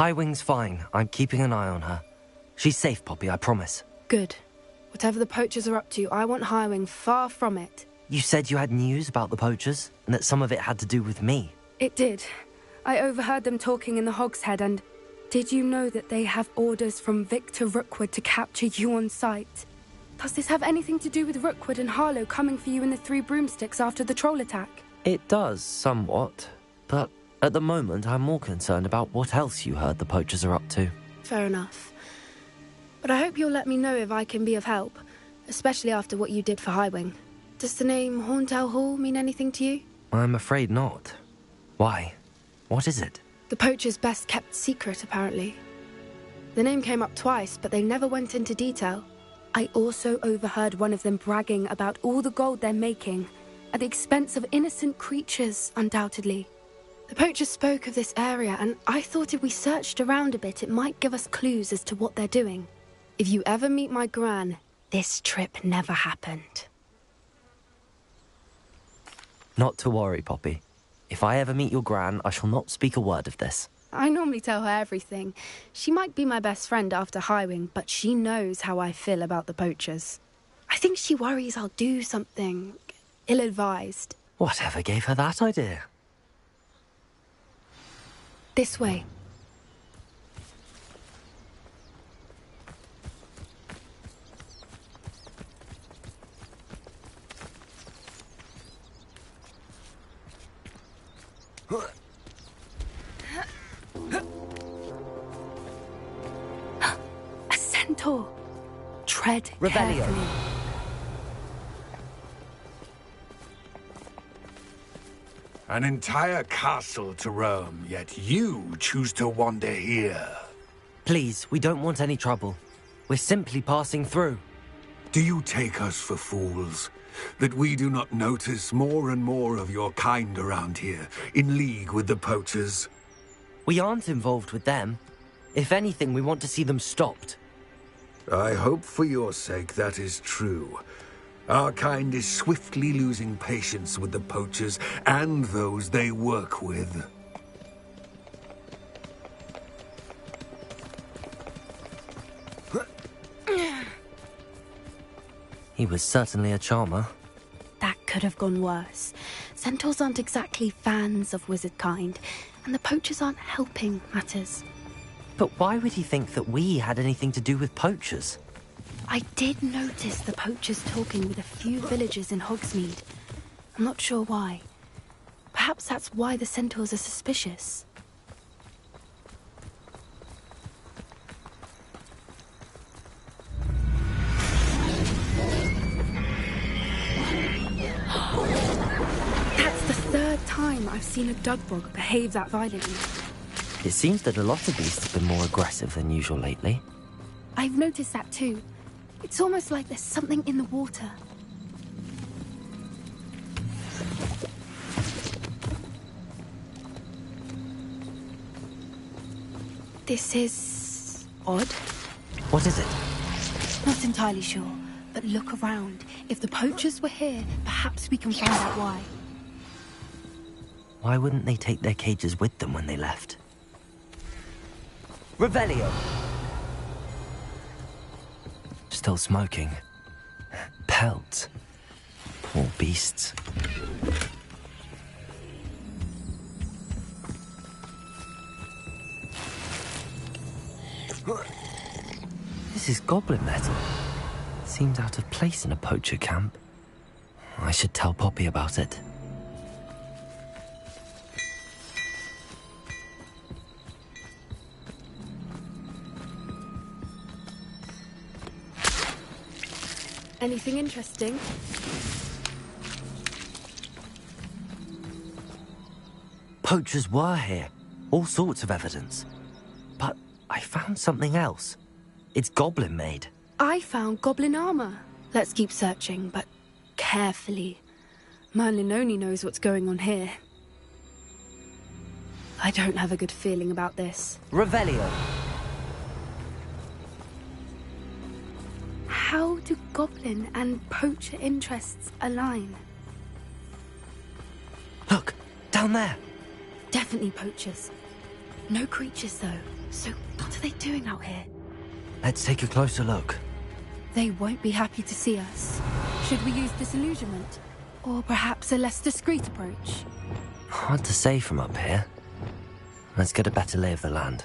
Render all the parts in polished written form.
Highwing's fine. I'm keeping an eye on her. She's safe, Poppy, I promise. Good. Whatever the poachers are up to, I want Highwing far from it. You said you had news about the poachers, and that some of it had to do with me. It did. I overheard them talking in the Hogshead, and did you know that they have orders from Victor Rookwood to capture you on sight? Does this have anything to do with Rookwood and Harlow coming for you in the Three Broomsticks after the troll attack? It does, somewhat. But at the moment, I'm more concerned about what else you heard the poachers are up to. Fair enough. But I hope you'll let me know if I can be of help, especially after what you did for Highwing. Does the name Horntail Hall mean anything to you? I'm afraid not. Why? What is it? The poachers' best-kept secret, apparently. The name came up twice, but they never went into detail. I also overheard one of them bragging about all the gold they're making, at the expense of innocent creatures, undoubtedly. The poachers spoke of this area, and I thought if we searched around a bit, it might give us clues as to what they're doing. If you ever meet my gran, this trip never happened. Not to worry, Poppy. If I ever meet your gran, I shall not speak a word of this. I normally tell her everything. She might be my best friend after Highwing, but she knows how I feel about the poachers. I think she worries I'll do something ill-advised. Whatever gave her that idea? This way. A centaur. Tread Revelio. carefully. An entire castle to roam, yet you choose to wander here. Please, we don't want any trouble. We're simply passing through. Do you take us for fools? That we do not notice more and more of your kind around here, in league with the poachers? We aren't involved with them. If anything, we want to see them stopped. I hope for your sake that is true. Our kind is swiftly losing patience with the poachers and those they work with. He was certainly a charmer. That could have gone worse. Centaurs aren't exactly fans of wizard kind, and the poachers aren't helping matters. But why would he think that we had anything to do with poachers? I did notice the poachers talking with a few villagers in Hogsmeade. I'm not sure why. Perhaps that's why the centaurs are suspicious. That's the third time I've seen a Dugbog behave that violently. It seems that a lot of beasts have been more aggressive than usual lately. I've noticed that too. It's almost like there's something in the water. This is odd. What is it? Not entirely sure, but look around. If the poachers were here, perhaps we can find out why. Why wouldn't they take their cages with them when they left? Revelio! Still smoking. Pelts. Poor beasts. This is goblin metal. Seems out of place in a poacher camp. I should tell Poppy about it. Anything interesting? Poachers were here. All sorts of evidence. But I found something else. It's goblin made. I found goblin armor. Let's keep searching, but carefully. Merlin only knows what's going on here. I don't have a good feeling about this. Revelio! How do goblin and poacher interests align? Look! Down there! Definitely poachers. No creatures, though. So what are they doing out here? Let's take a closer look. They won't be happy to see us. Should we use disillusionment? Or perhaps a less discreet approach? Hard to say from up here. Let's get a better lay of the land.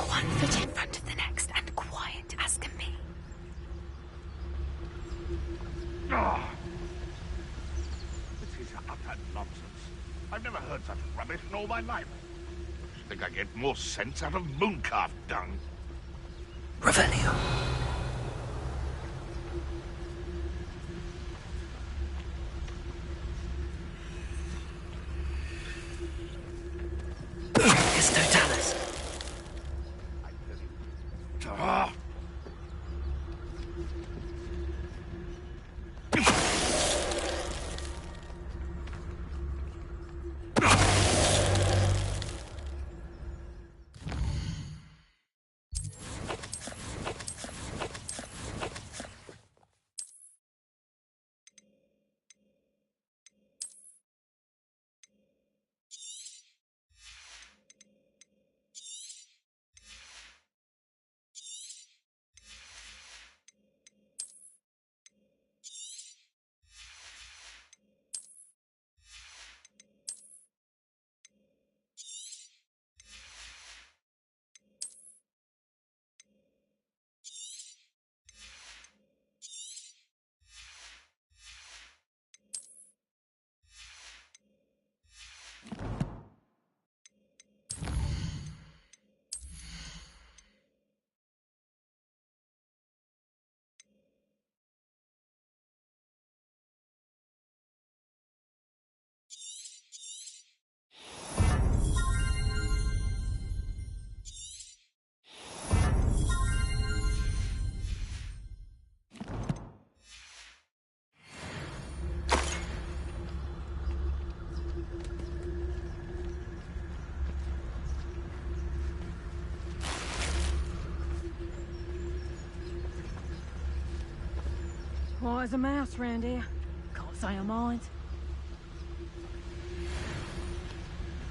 One foot in front of the next and quiet as can be. This is utter nonsense. I've never heard such rubbish in all my life. I think I get more sense out of mooncalf dung. Revelio. It's Totalis. Ah! Why is a mouse round here? Can't say I mind.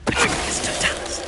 It's Totalis.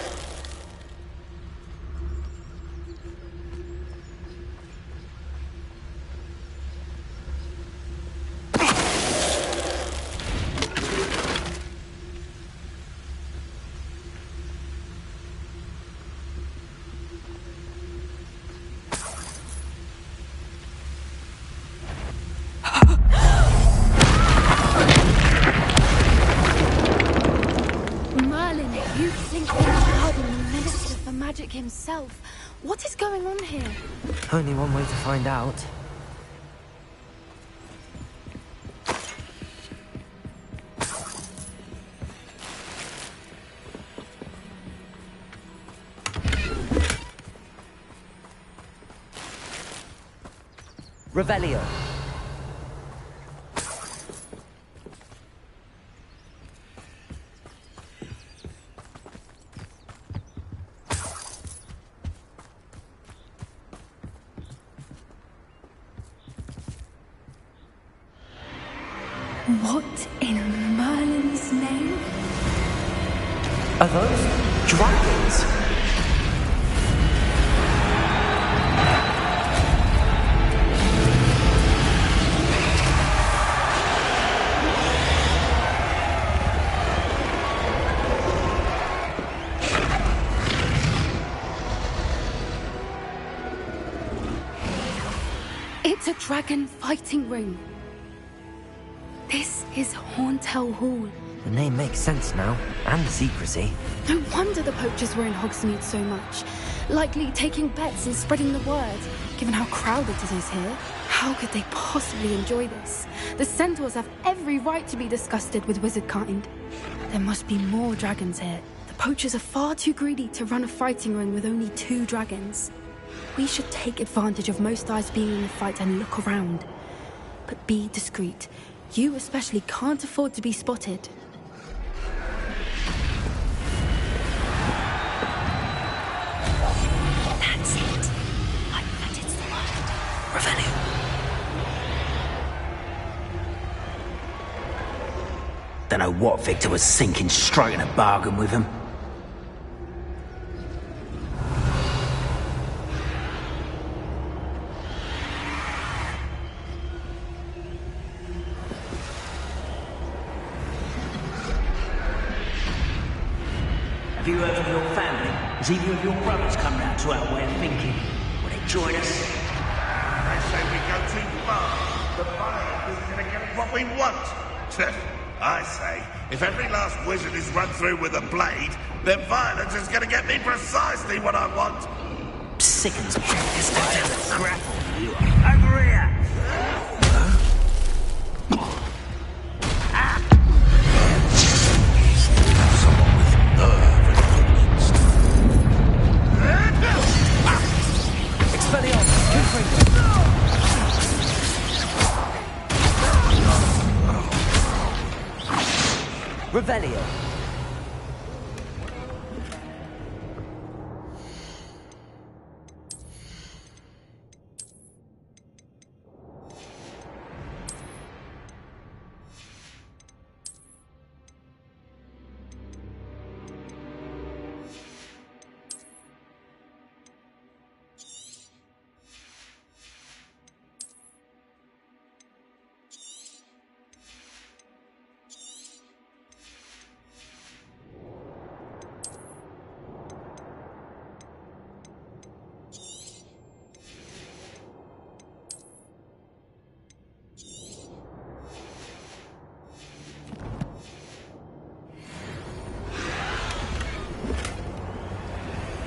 Merlin, you think you're guarding the Minister for Magic himself. What is going on here? Only one way to find out. Revelio. What in Merlin's name? Are those dragons? It's a dragon fighting ring. This is Hauntel Hall. The name makes sense now, and the secrecy. No wonder the poachers were in Hogsmeade so much. Likely taking bets and spreading the word. Given how crowded it is here, how could they possibly enjoy this? The centaurs have every right to be disgusted with wizard kind. There must be more dragons here. The poachers are far too greedy to run a fighting ring with only 2 dragons. We should take advantage of most eyes being in the fight and look around. But be discreet. You especially can't afford to be spotted. That's it. I bet it's the word. Revelio. Don't know what Victor was thinking, striking a bargain with him. Have you heard from your family? Has either of your brothers come round to our way of thinking? Will they join us? They say we go too far. The violence is going to get us what we want. I say, if every last wizard is run through with a blade, then violence is going to get me precisely what I want. Sickens me. This down the grapple. You are over here. Revelio.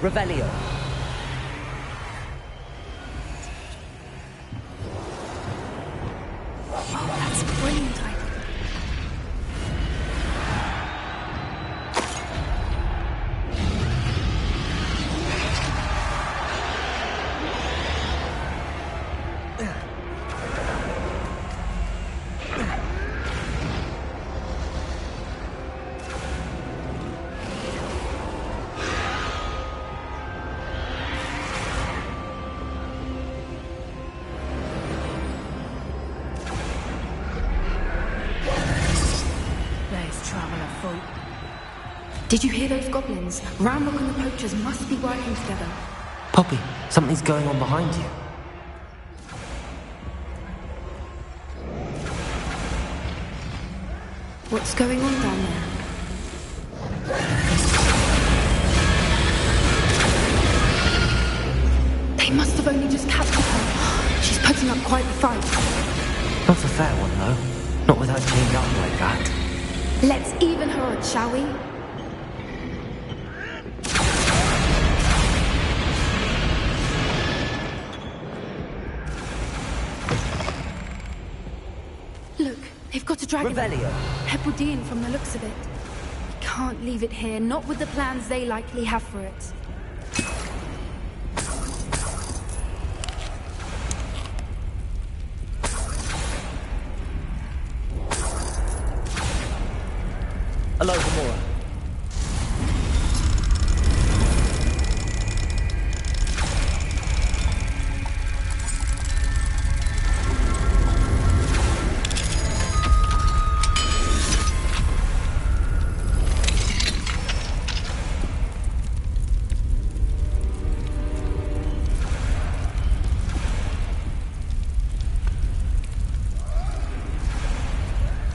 Revelio. Oh, that's brilliant. Did you hear those goblins? Ramrock and the poachers must be working together. Poppy, something's going on behind you. What's going on down there? They must have only just captured her. She's putting up quite the fight. Not a fair one, though. Not with her chained up like that. Let's even her odds, shall we? Look, they've got a dragon. Revelio. Hebridean from the looks of it. We can't leave it here, not with the plans they likely have for it. Hello, Gamora.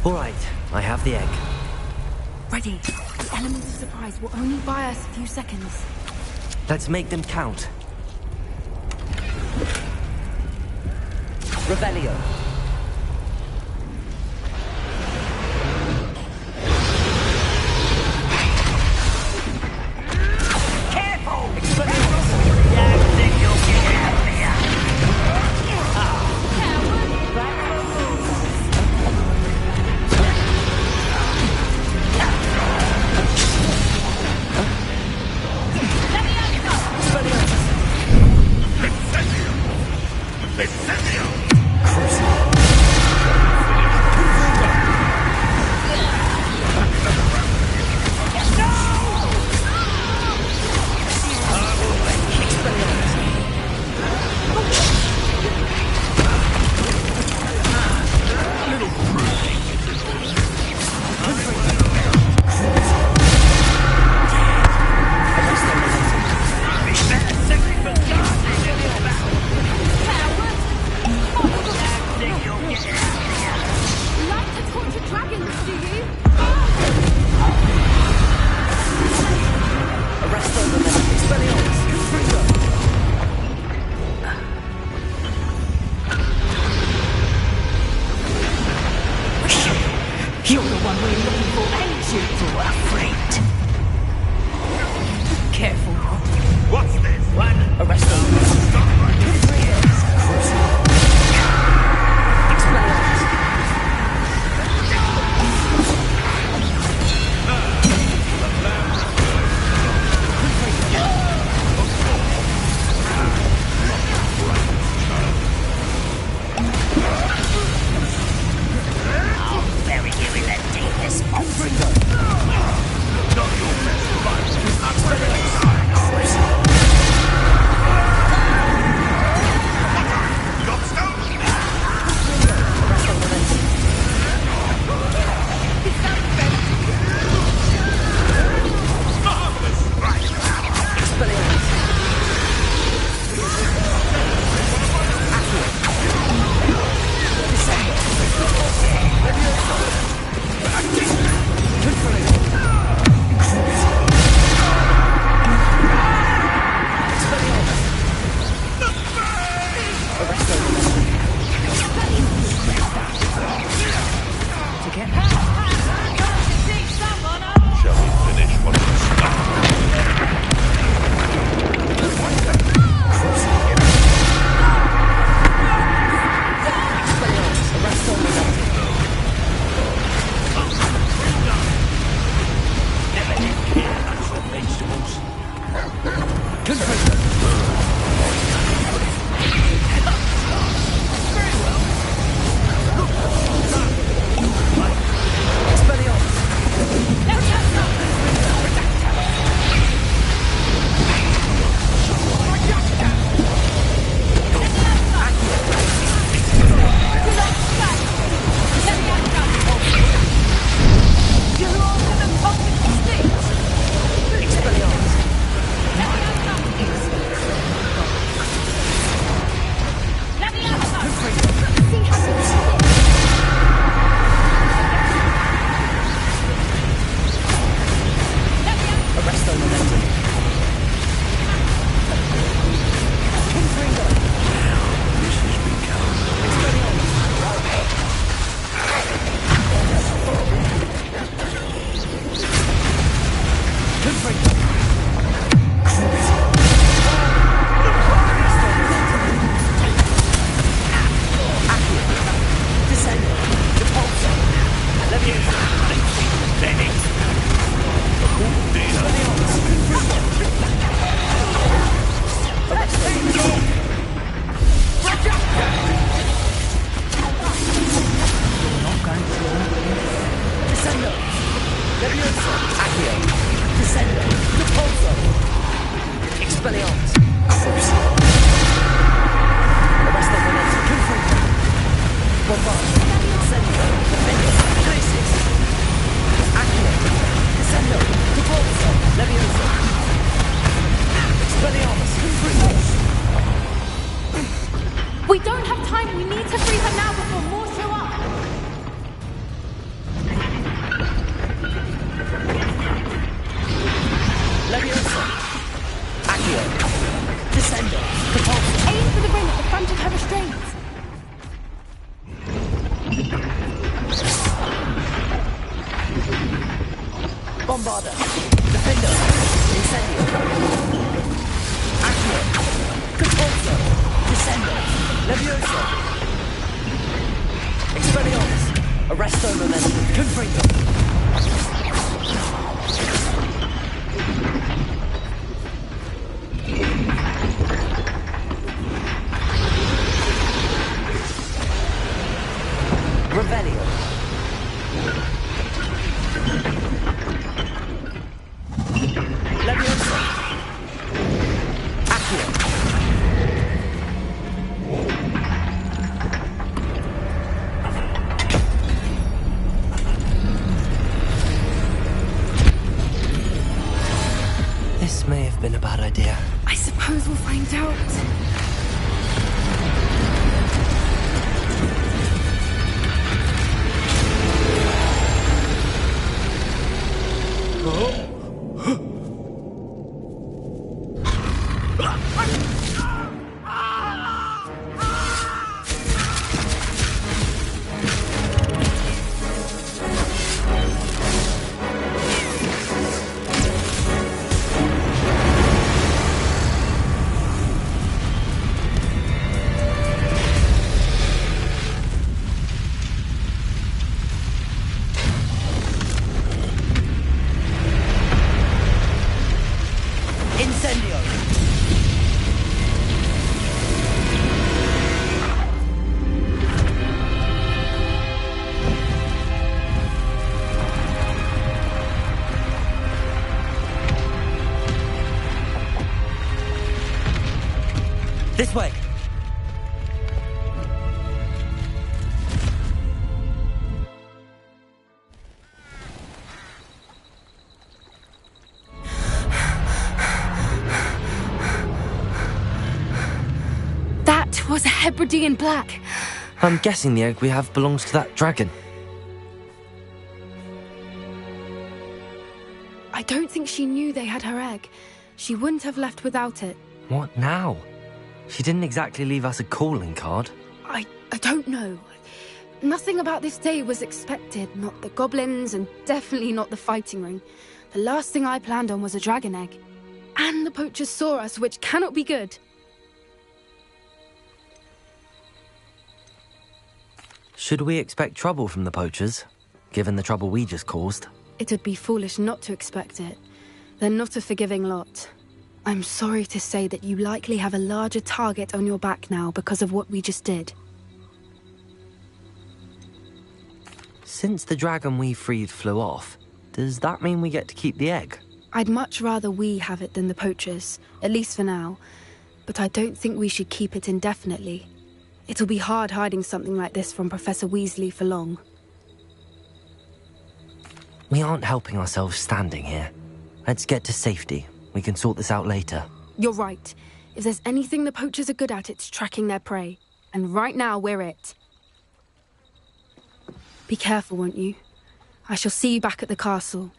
All right, I have the egg. Ready. The element of surprise will only buy us a few seconds. Let's make them count. Revelio. Incendio! Crucible. You're the one we're looking for, ain't you? Afraid. Careful. What's this? One. Arrest them. Stop right here. Expelliarmus. I'll bury you in the deepest spot. Not your best fight. We don't have time. We need to free her now before more show up. Leviosa. Accio. Descendo. Propulsor. Aim for the ring at the front of her restraints. Bombarda. Defender. Incendio. Accio. Propulsor. Descendo. Leviosa. Expelliarmus. Arresto momentum. Confringo. Revelio. Leviosa. Accio. This may have been a bad idea. I suppose we'll find out. Hebridean black. I'm guessing the egg we have belongs to that dragon. I don't think she knew they had her egg. She wouldn't have left without it. What now? She didn't exactly leave us a calling card. I don't know. Nothing about this day was expected. Not the goblins, and definitely not the fighting ring. The last thing I planned on was a dragon egg. And the poachers saw us, which cannot be good. Should we expect trouble from the poachers, given the trouble we just caused? It would be foolish not to expect it. They're not a forgiving lot. I'm sorry to say that you likely have a larger target on your back now because of what we just did. Since the dragon we freed flew off, does that mean we get to keep the egg? I'd much rather we have it than the poachers, at least for now. But I don't think we should keep it indefinitely. It'll be hard hiding something like this from Professor Weasley for long. We aren't helping ourselves standing here. Let's get to safety. We can sort this out later. You're right. If there's anything the poachers are good at, it's tracking their prey. And right now, we're it. Be careful, won't you? I shall see you back at the castle.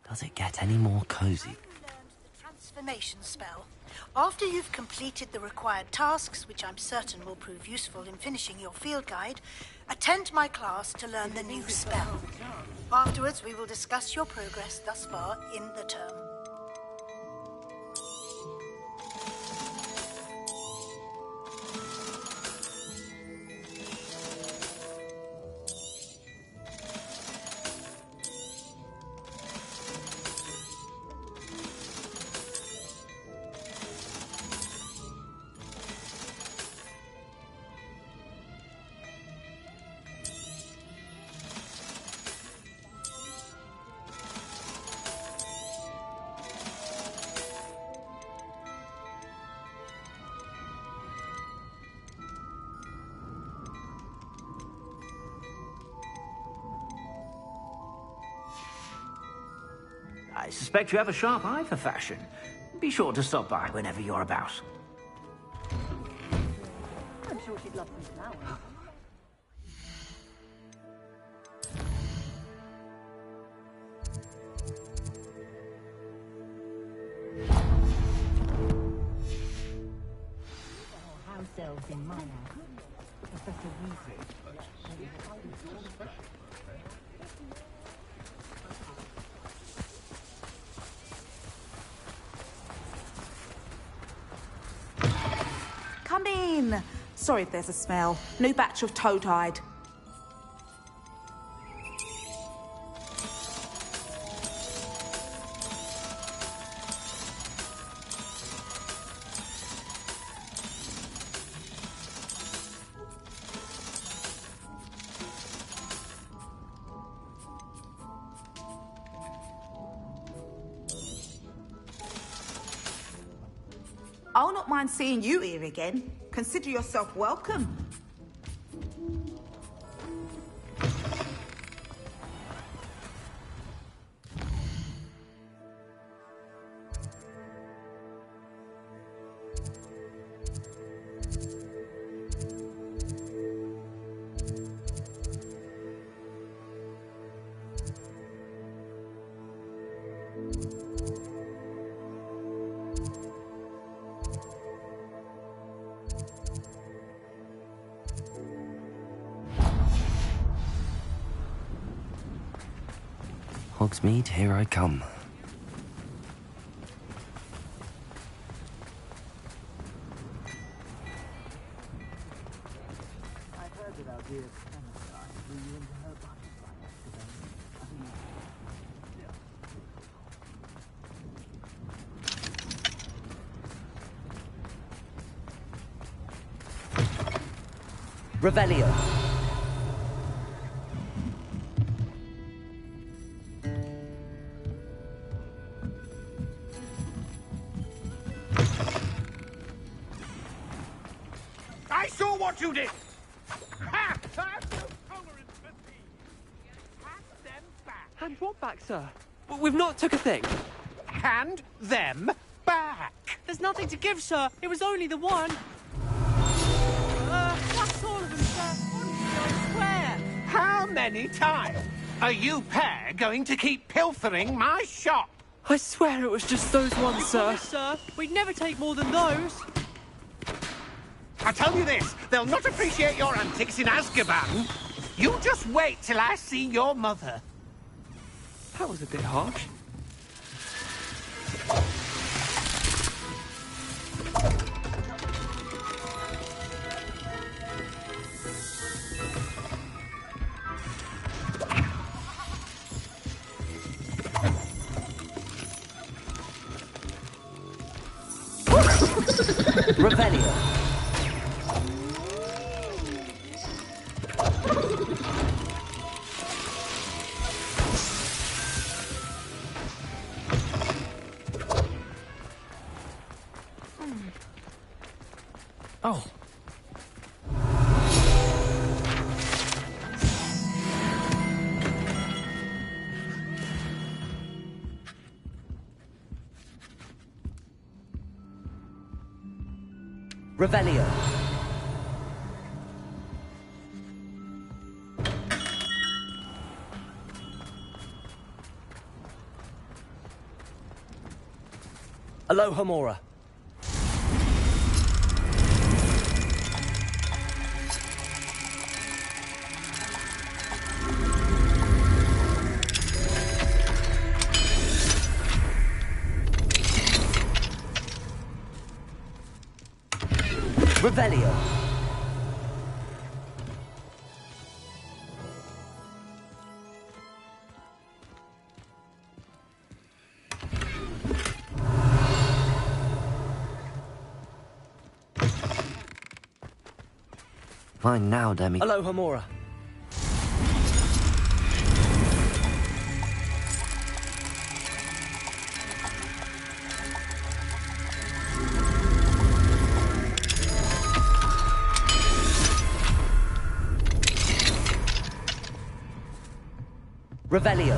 Does it get any more cozy? Learned the transformation spell. After you've completed the required tasks, which I'm certain will prove useful in finishing your field guide, attend my class to learn the new spell. Afterwards, we will discuss your progress thus far in the term. I suspect you have a sharp eye for fashion. Be sure to stop by whenever you're about. I'm sure she'd love some flowers. House elves in my house. Professor Weasley. Come in. Sorry if there's a smell. New batch of toad-hide. I'll not mind seeing you here again. Consider yourself welcome. Hogsmeade, here I come. I've heard that our dear Spencer drew you into her body. Revelio. I saw what you did! Hand what back, sir? We've not took a thing. Hand them back! There's nothing to give, sir. It was only the one. That's all of them, sir. Honestly, I swear. How many times are you pair going to keep pilfering my shop? I swear it was just those ones, sir. Promise, sir. We'd never take more than those. I tell you this, they'll not appreciate your antics in Azkaban. You just wait till I see your mother. That was a bit harsh. Revelio. Oh. Revelio. Aloha Mora. Revelio. Fine now, Demi. Aloha Mora. Revelio.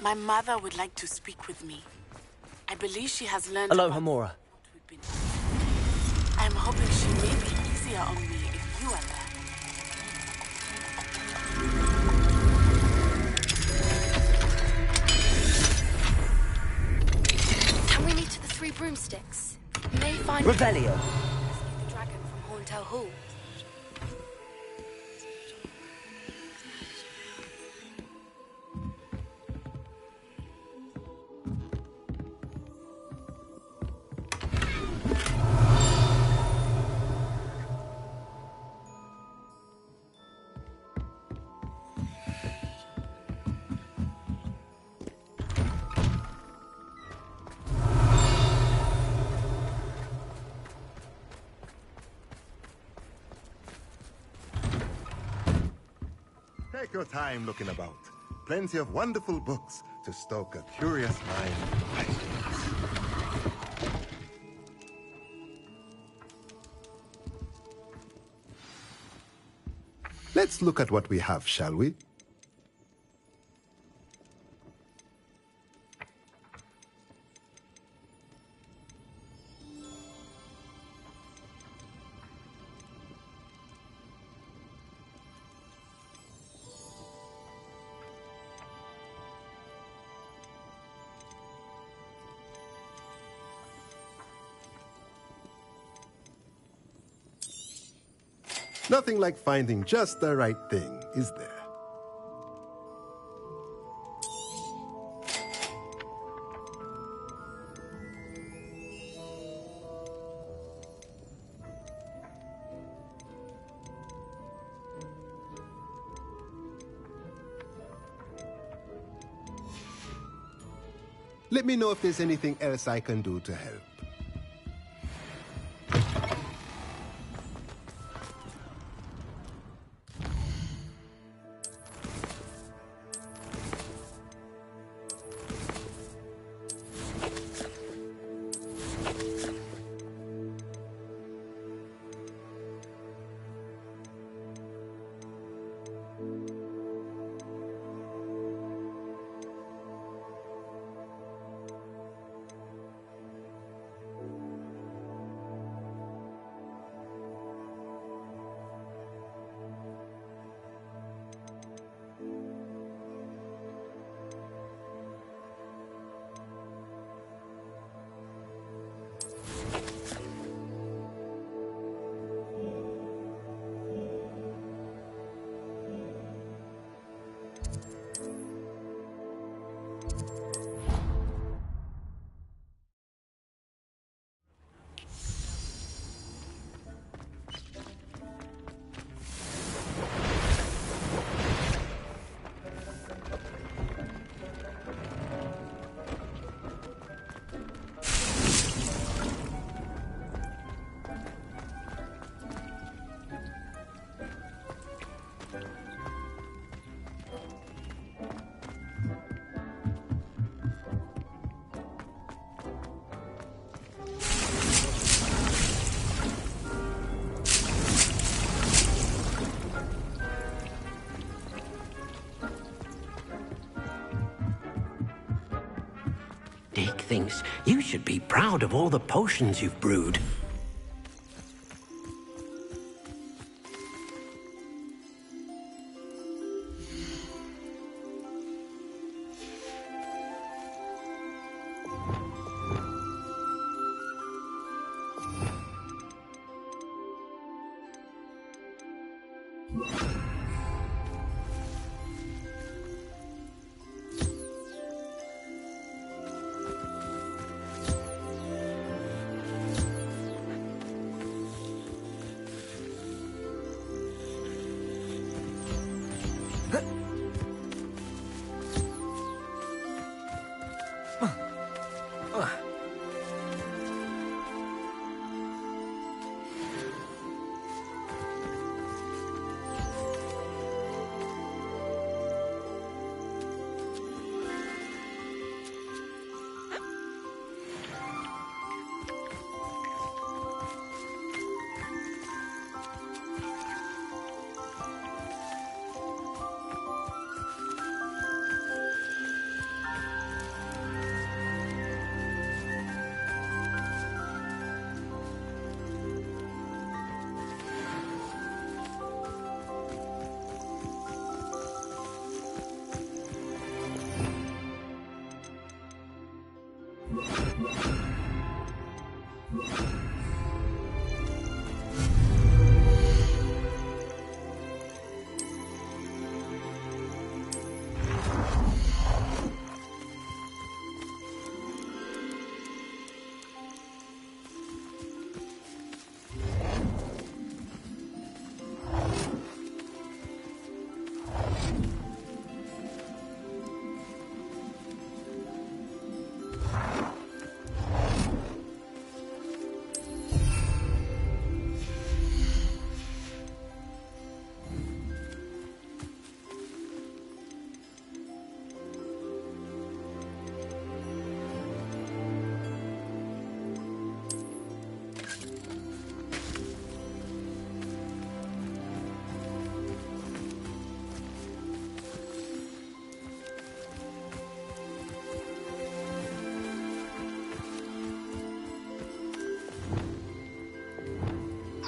My mother would like to speak with me. I believe she has learned Aloha Mora. what we've been up to. I'm hoping she may be easier on me if you are there. Can we meet at the Three Broomsticks? You may find Revelio. rescue the dragon from Horntail Hall. Take your time looking about. Plenty of wonderful books to stoke a curious mind. Let's look at what we have, shall we? Nothing like finding just the right thing, is there? Let me know if there's anything else I can do to help. Dick thinks you should be proud of all the potions you've brewed.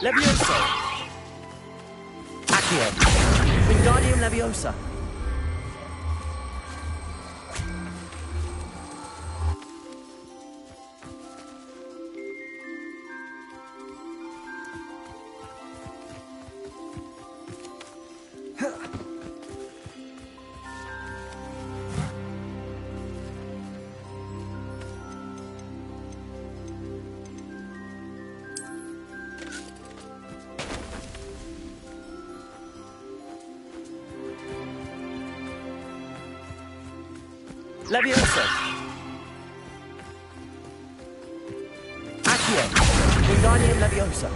Levioso! Accio! Wingardium Leviosa! Leviosa. Accio. Wingardium Leviosa.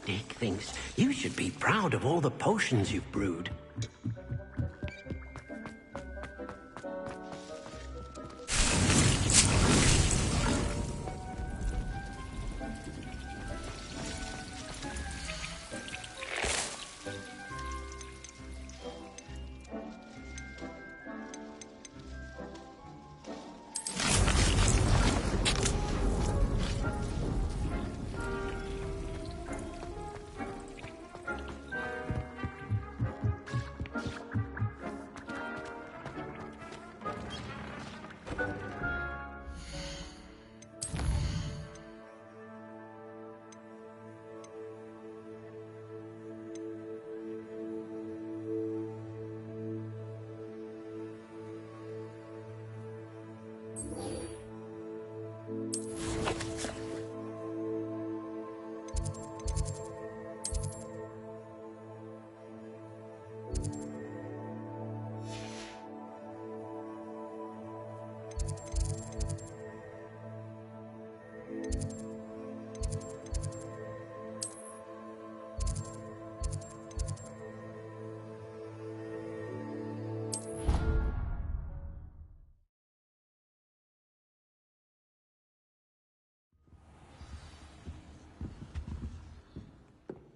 Dick thinks you should be proud of all the potions you've brewed.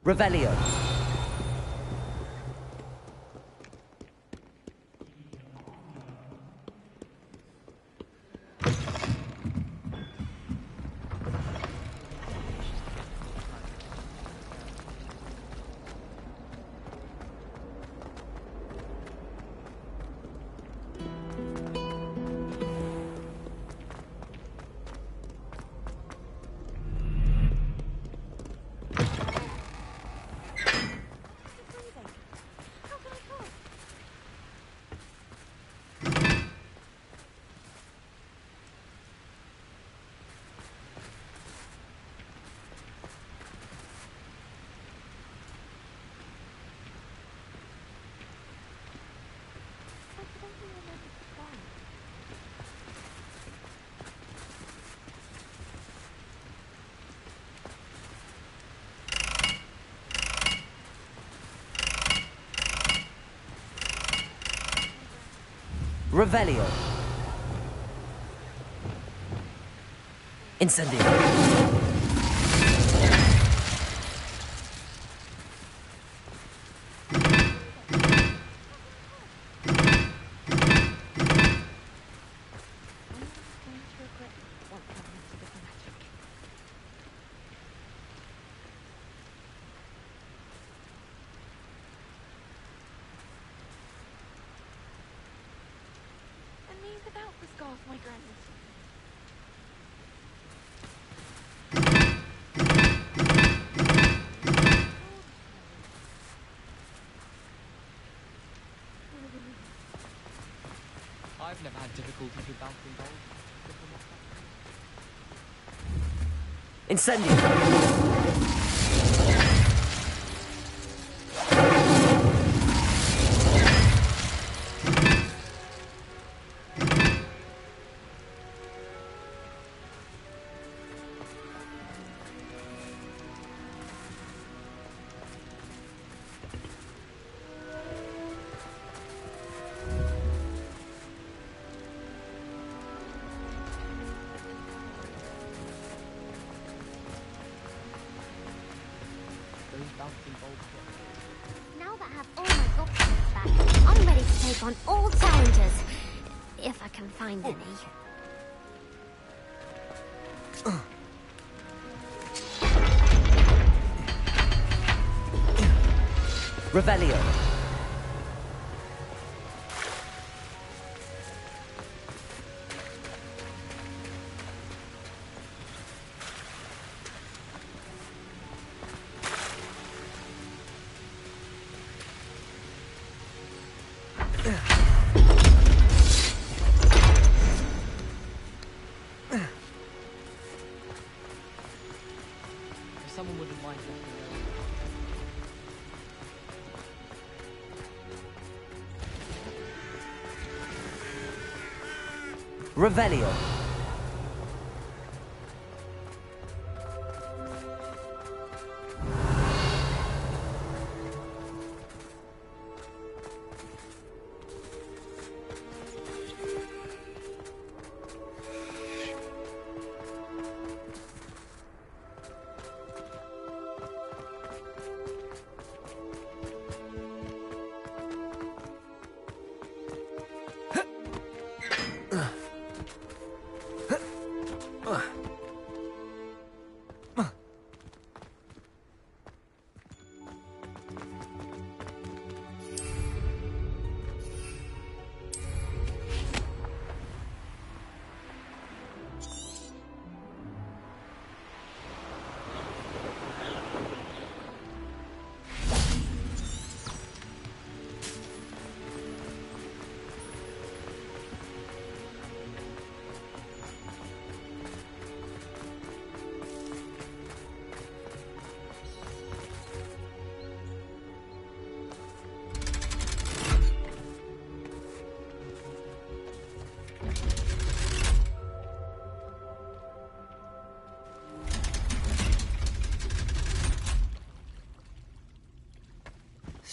Revelio. Revelio. Incendio. Without the scarf, my grandness. I've never had difficulties with bouncing balls. Incendio. Now that I have all my options back, I'm ready to take on all challenges. If I can find any. Revelio. If someone wouldn't mind letting me know. Revelio.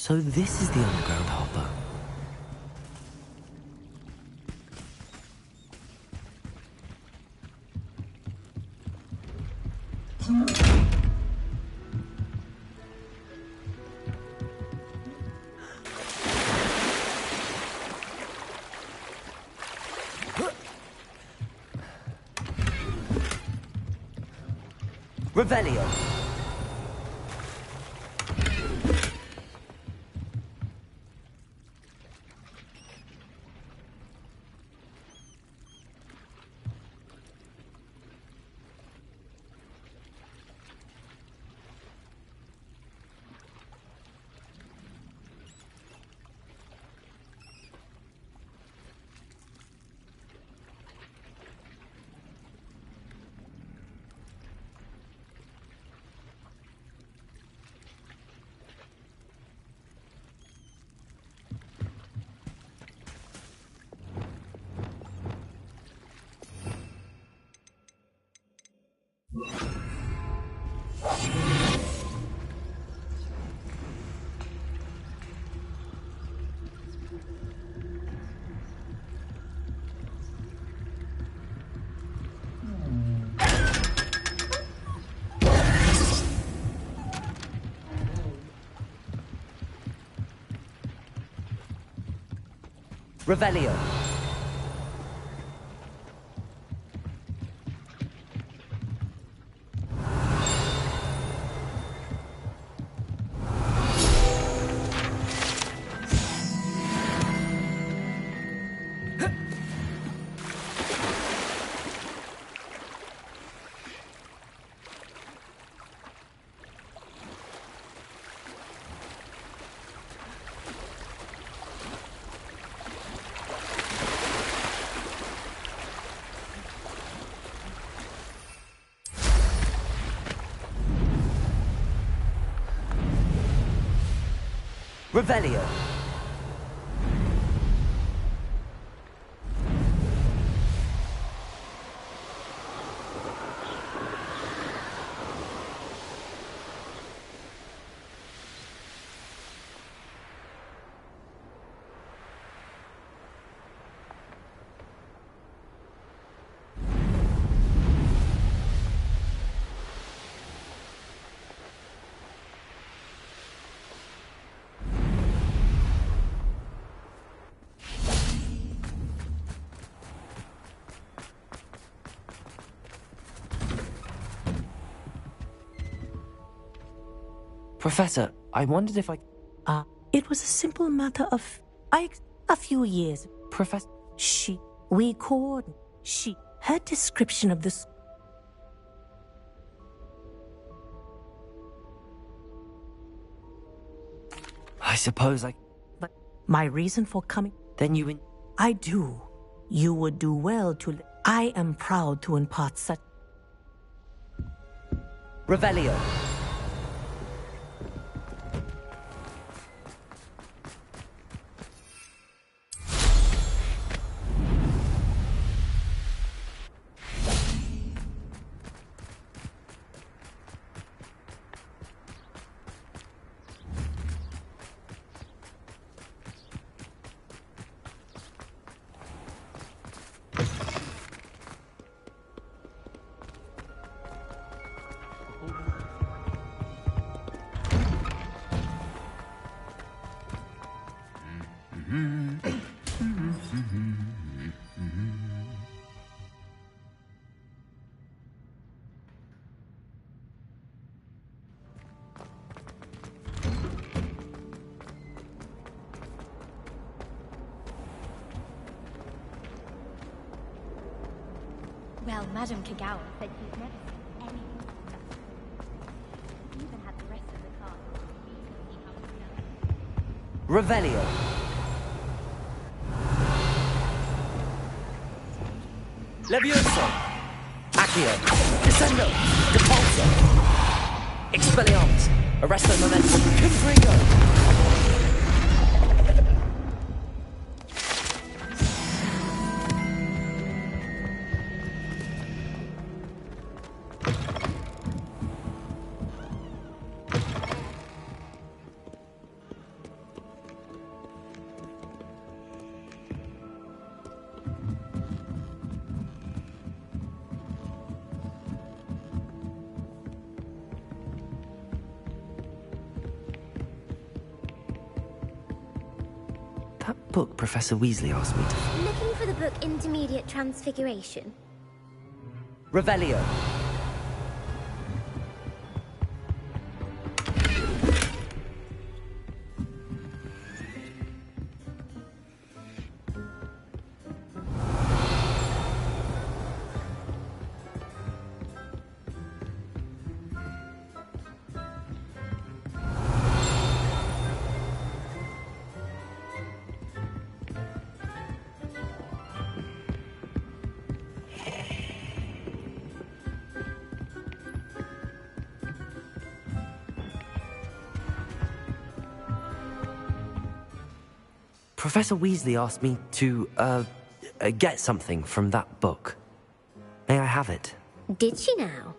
So this is the underground hopper. Revelio. Revelio. Revelio. Professor, I wondered if I... It was a simple matter of... a few years. Professor... We coordinated. Her description of this... I suppose I... But my reason for coming... Then you... I do. You would do well to... I am proud to impart such... Revelio. Well, Madame Kagawa said she'd never seen anything like that. She even had the rest of the class Revelio. Levioso. Accio. Descendo. Depulso. Expelliarmus. Arresto momentum. Confringo. that book Professor Weasley asked me to... Looking for the book Intermediate Transfiguration. Revelio. Professor Weasley asked me to, get something from that book. May I have it? Did she now?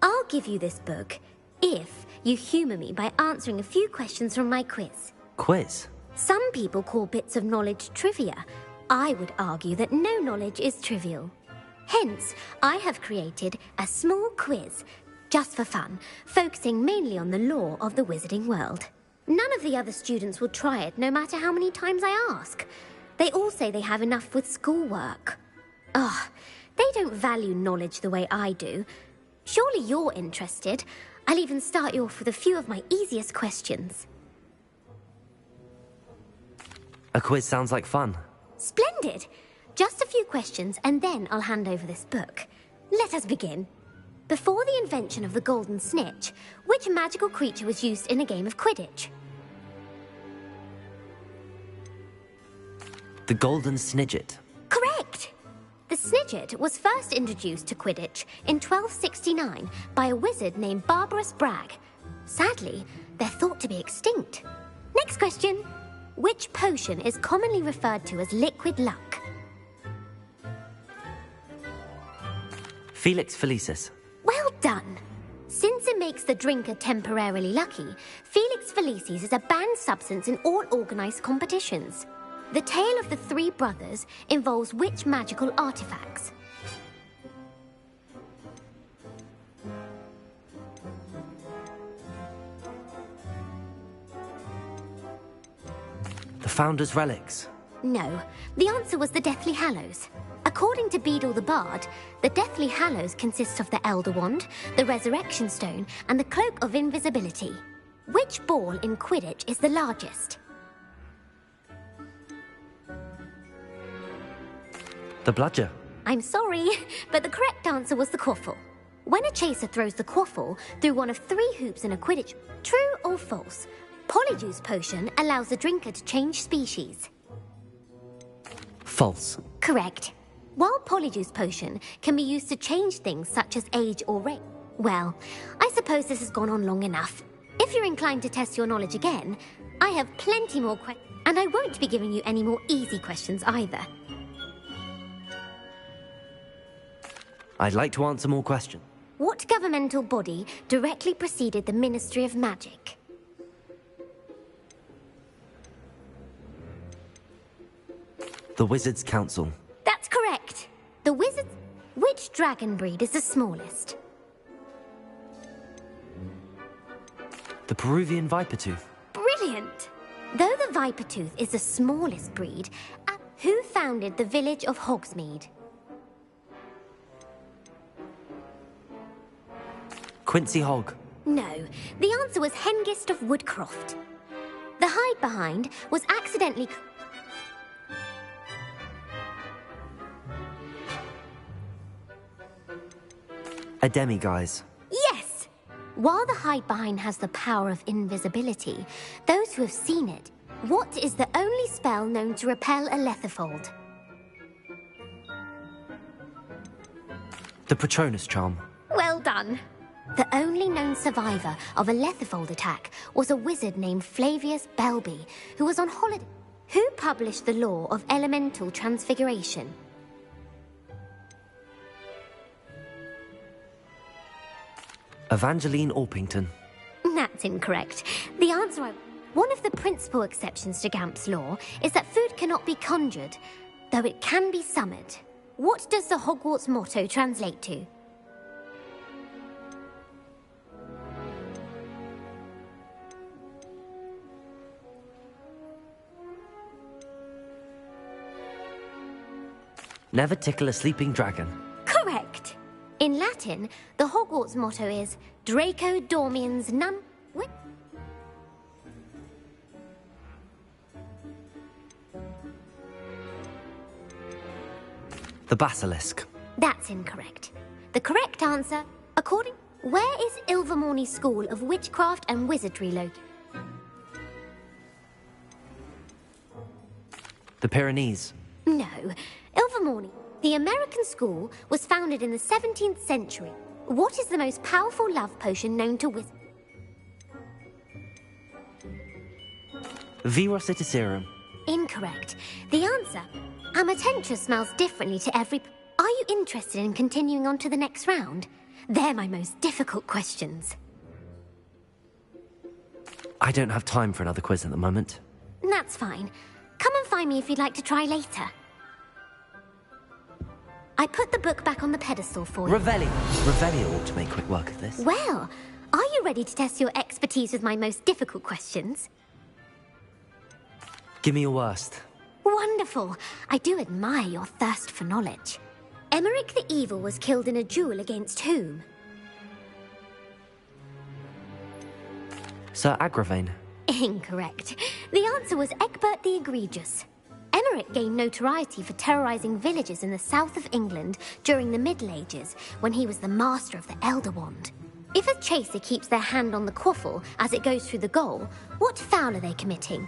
I'll give you this book if you humour me by answering a few questions from my quiz. Quiz? Some people call bits of knowledge trivia. I would argue that no knowledge is trivial. Hence, I have created a small quiz, just for fun, focusing mainly on the lore of the wizarding world. None of the other students will try it, no matter how many times I ask. They all say they have enough with schoolwork. Ugh, they don't value knowledge the way I do. Surely you're interested. I'll even start you off with a few of my easiest questions. A quiz sounds like fun. Splendid! Just a few questions, and then I'll hand over this book. Let us begin. Before the invention of the golden snitch, which magical creature was used in a game of Quidditch? The golden snidget. Correct! The snidget was first introduced to Quidditch in 1269 by a wizard named Barbarous Bragg. Sadly, they're thought to be extinct. Next question. Which potion is commonly referred to as liquid luck? Felix Felicis. Well done! Since it makes the drinker temporarily lucky, Felix Felicis is a banned substance in all organised competitions. The tale of the three brothers involves which magical artifacts? The Founder's Relics. No, the answer was the Deathly Hallows. According to Beedle the Bard, the Deathly Hallows consists of the Elder Wand, the Resurrection Stone, and the Cloak of Invisibility. Which ball in Quidditch is the largest? The Bludger. I'm sorry, but the correct answer was the Quaffle. When a chaser throws the Quaffle through one of 3 hoops in a Quidditch, true or false? Polyjuice Potion allows the drinker to change species. False. Correct. While Polyjuice Potion can be used to change things such as age or race. Well, I suppose this has gone on long enough. If you're inclined to test your knowledge again, I have plenty more questions, and I won't be giving you any more easy questions either. I'd like to answer more questions. What governmental body directly preceded the Ministry of Magic? The Wizards' Council. That's correct. The Wizards... Which dragon breed is the smallest? The Peruvian Vipertooth. Brilliant! Though the Vipertooth is the smallest breed, who founded the village of Hogsmeade? Quincy Hogg. No, the answer was Hengist of Woodcroft. The hide-behind was accidentally... A demiguise. Yes! While the hide-behind has the power of invisibility, those who have seen it, what is the only spell known to repel a Lethifold? The Patronus Charm. Well done. The only known survivor of a Lethifold attack was a wizard named Flavius Belby, who was on holiday. Who published the law of elemental transfiguration? Evangeline Orpington. That's incorrect. The answer One of the principal exceptions to Gamp's law is that food cannot be conjured, though it can be summoned. What does the Hogwarts motto translate to? Never tickle a sleeping dragon. Correct. In Latin, the Hogwarts motto is Draco Dormiens Num... The basilisk. That's incorrect. The correct answer, according... Where is Ilvermorny School of Witchcraft and Wizardry located? The Pyrenees. No. Ilvermorny, the American school, was founded in the 17th century. What is the most powerful love potion known to wizards? Virositiserum. Incorrect. The answer, Amatentia smells differently to every... Are you interested in continuing on to the next round? They're my most difficult questions. I don't have time for another quiz at the moment. That's fine. Come and find me if you'd like to try later. I put the book back on the pedestal for you. Revelio ought to make quick work of this. Well, are you ready to test your expertise with my most difficult questions? Give me your worst. Wonderful. I do admire your thirst for knowledge. Emmerich the Evil was killed in a duel against whom? Sir Agravain. Incorrect. The answer was Egbert the Egregious. Emmerich gained notoriety for terrorizing villages in the south of England during the Middle Ages, when he was the master of the Elder Wand. If a chaser keeps their hand on the quaffle as it goes through the goal, what foul are they committing?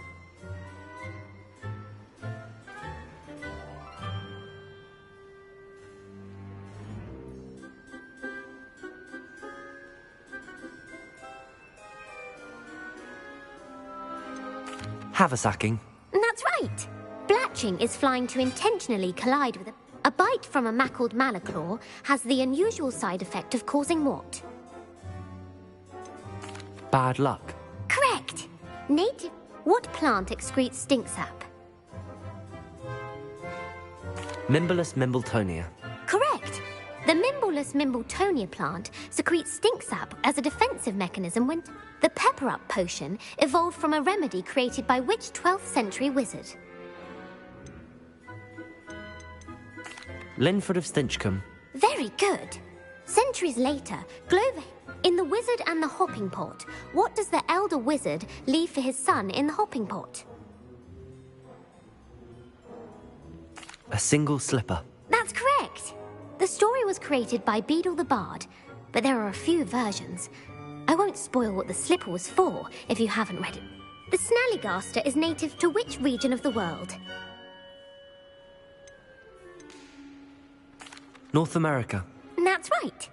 Haversacking. That's right. Blatching is flying to intentionally collide with a bite from a mackled malaclaw has the unusual side effect of causing what? Bad luck. Correct. Native. What plant excretes stink sap? Mimbulus mimbletonia. Correct. The Mimbulus mimbletonia plant secretes stink sap as a defensive mechanism when... The pepper-up potion evolved from a remedy created by which 12th century wizard? Linford of Stinchcombe. Very good. Centuries later, Glover... In The Wizard and the Hopping Pot, what does the elder wizard leave for his son in the hopping pot? A single slipper. That's correct. The story was created by Beadle the Bard, but there are a few versions. I won't spoil what the slipper was for if you haven't read it. The Snallygaster is native to which region of the world? North America. That's right.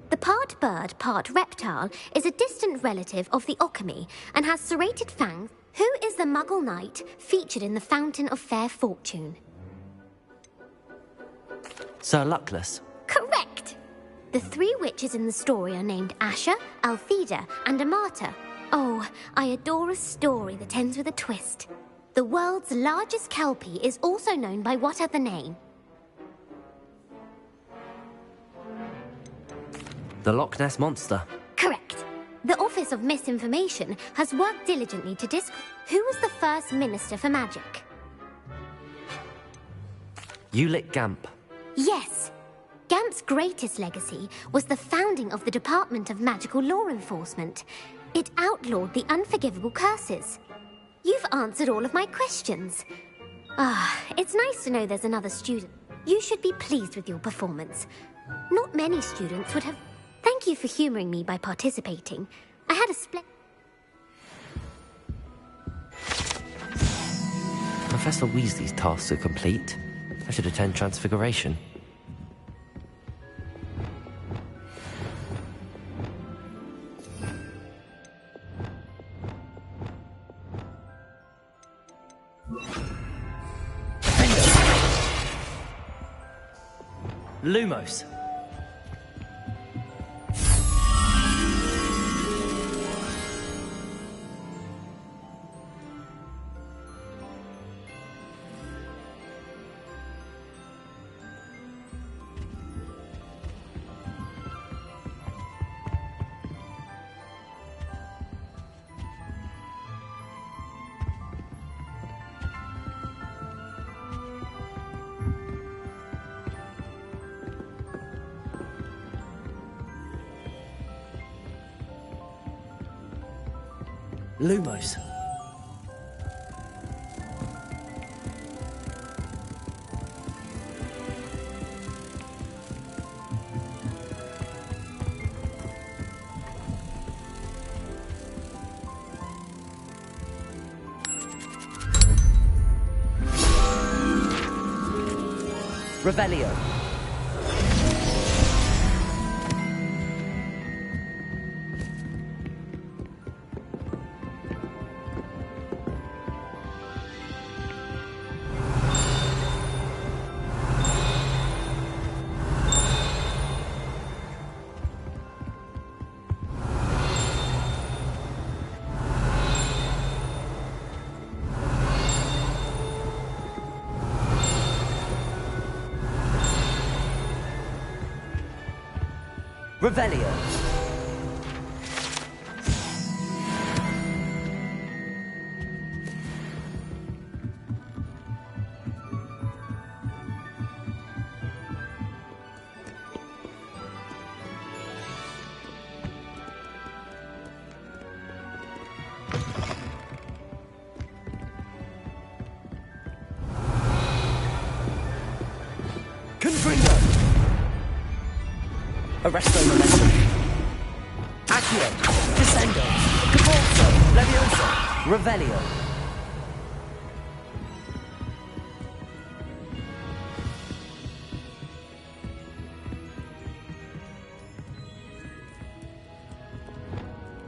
The part bird, part reptile is a distant relative of the Occamy and has serrated fangs. Who is the Muggle knight featured in the Fountain of Fair Fortune? Sir Luckless. Correct! The three witches in the story are named Asher, Altheda, and Amata. Oh, I adore a story that ends with a twist. The world's largest kelpie is also known by what other name? The Loch Ness Monster. Correct. The Office of Misinformation has worked diligently to who was the first Minister for Magic? Ulick Gamp. Yes. Gamp's greatest legacy was the founding of the Department of Magical Law Enforcement. It outlawed the unforgivable curses. You've answered all of my questions. It's nice to know there's another student. You should be pleased with your performance. Not many students would have... Thank you for humouring me by participating. I had a Professor Weasley's tasks are complete. I should attend Transfiguration. Lumos. Lumos. Revelio. Revelio. Confringo. Arresto Momentum. Accio. Descendo. Caporzo. Levioso. Revelio.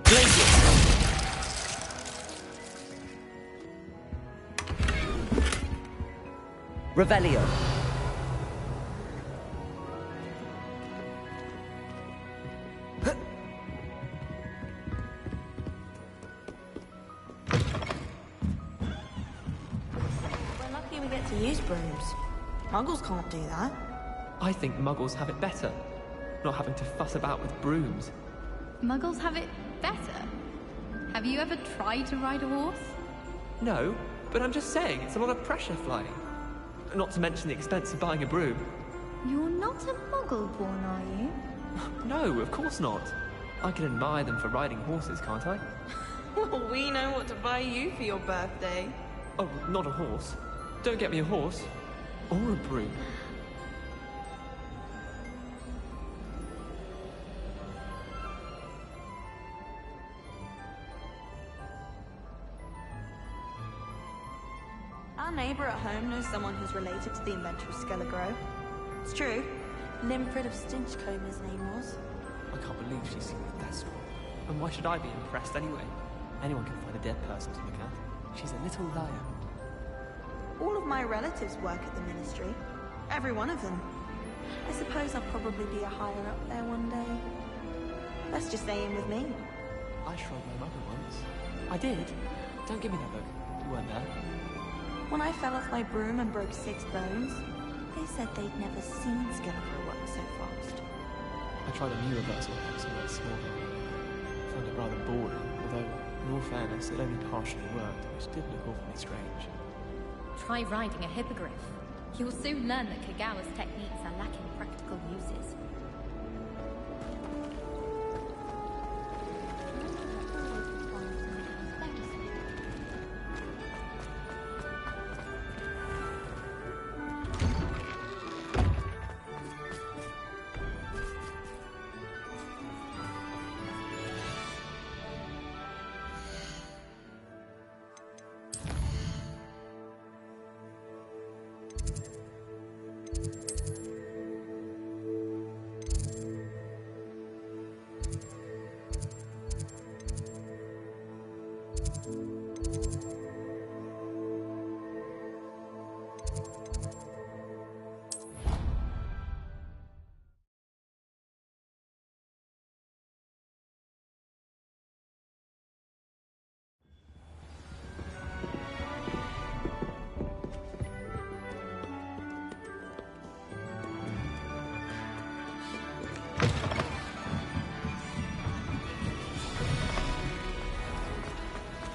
Glacius. Revelio. To use brooms. Muggles can't do that. I think Muggles have it better, not having to fuss about with brooms. Muggles have it better? Have you ever tried to ride a horse? No, but I'm just saying it's a lot of pressure flying. Not to mention the expense of buying a broom. You're not a Muggle born, are you? No, of course not. I can admire them for riding horses, can't I? Well, we know what to buy you for your birthday. Oh, not a horse. Don't get me a horse. Or a broom. Our neighbour at home knows someone who's related to the inventor of Skelegro. It's true. Limfrid of Stinchcombe his name was. I can't believe she's seen with Thestral. And why should I be impressed anyway? Anyone can find a dead person to look at. She's a little liar. All of my relatives work at the Ministry. Every one of them. I suppose I'll probably be a higher up there one day. Let's just stay in with me. I shrugged my mother once. I did. Don't give me that look. You weren't there. When I fell off my broom and broke 6 bones, they said they'd never seen Skelegro work so fast. I tried a new reversal hex on that small one. Found it rather boring, although, in all fairness, it only partially worked, which did look awfully strange. Try riding a hippogriff. You'll soon learn that Kagawa's techniques are lacking practical uses.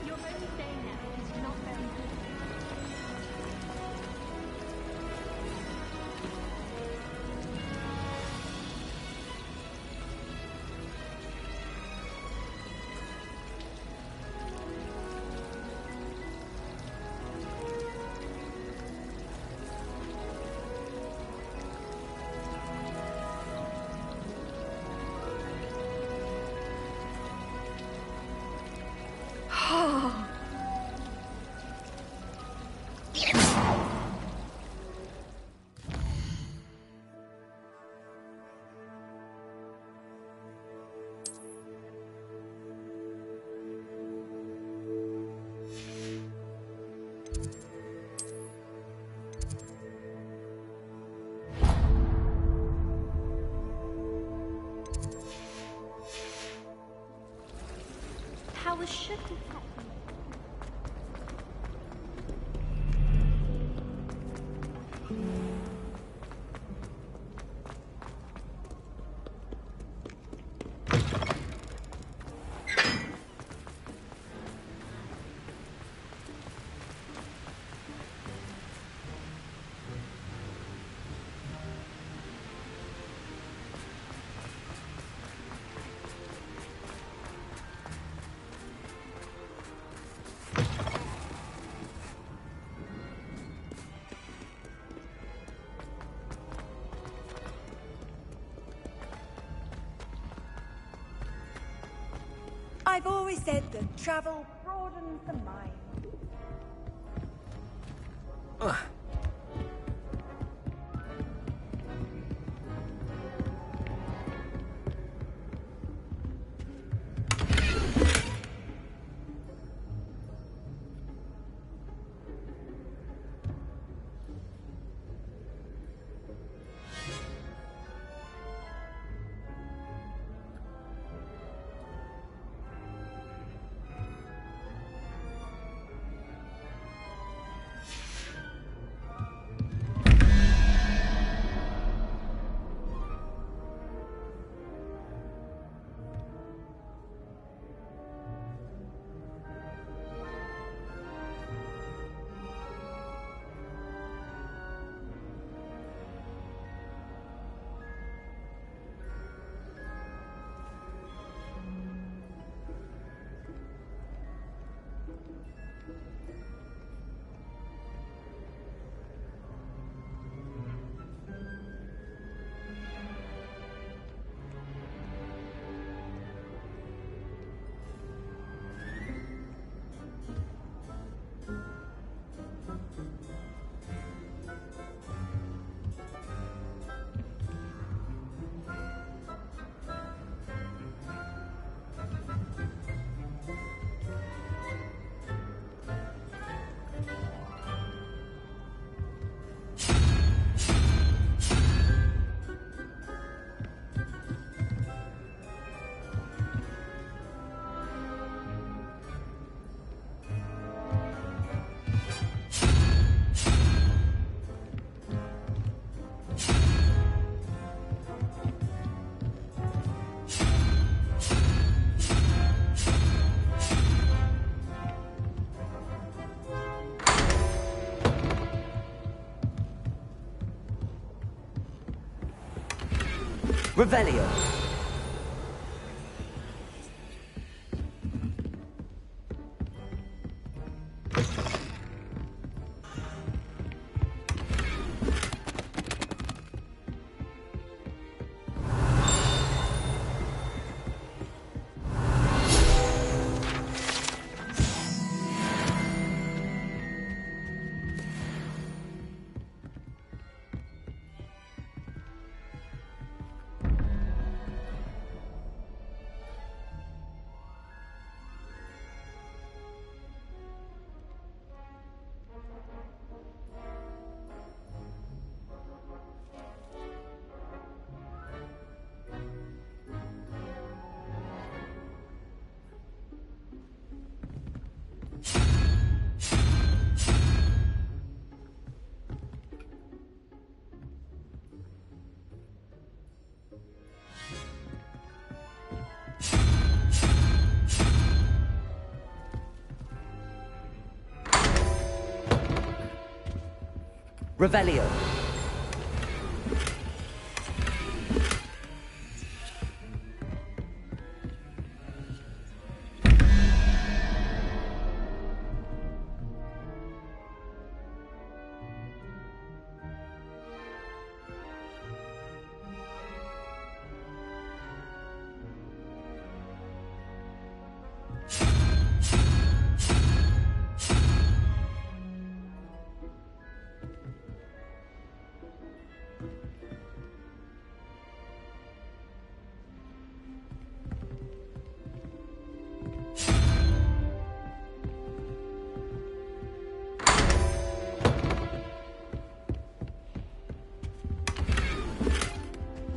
You're going to stay now. was should detect me. I've always said that travel broadens the mind. Revelio. Revelio.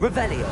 Revelio.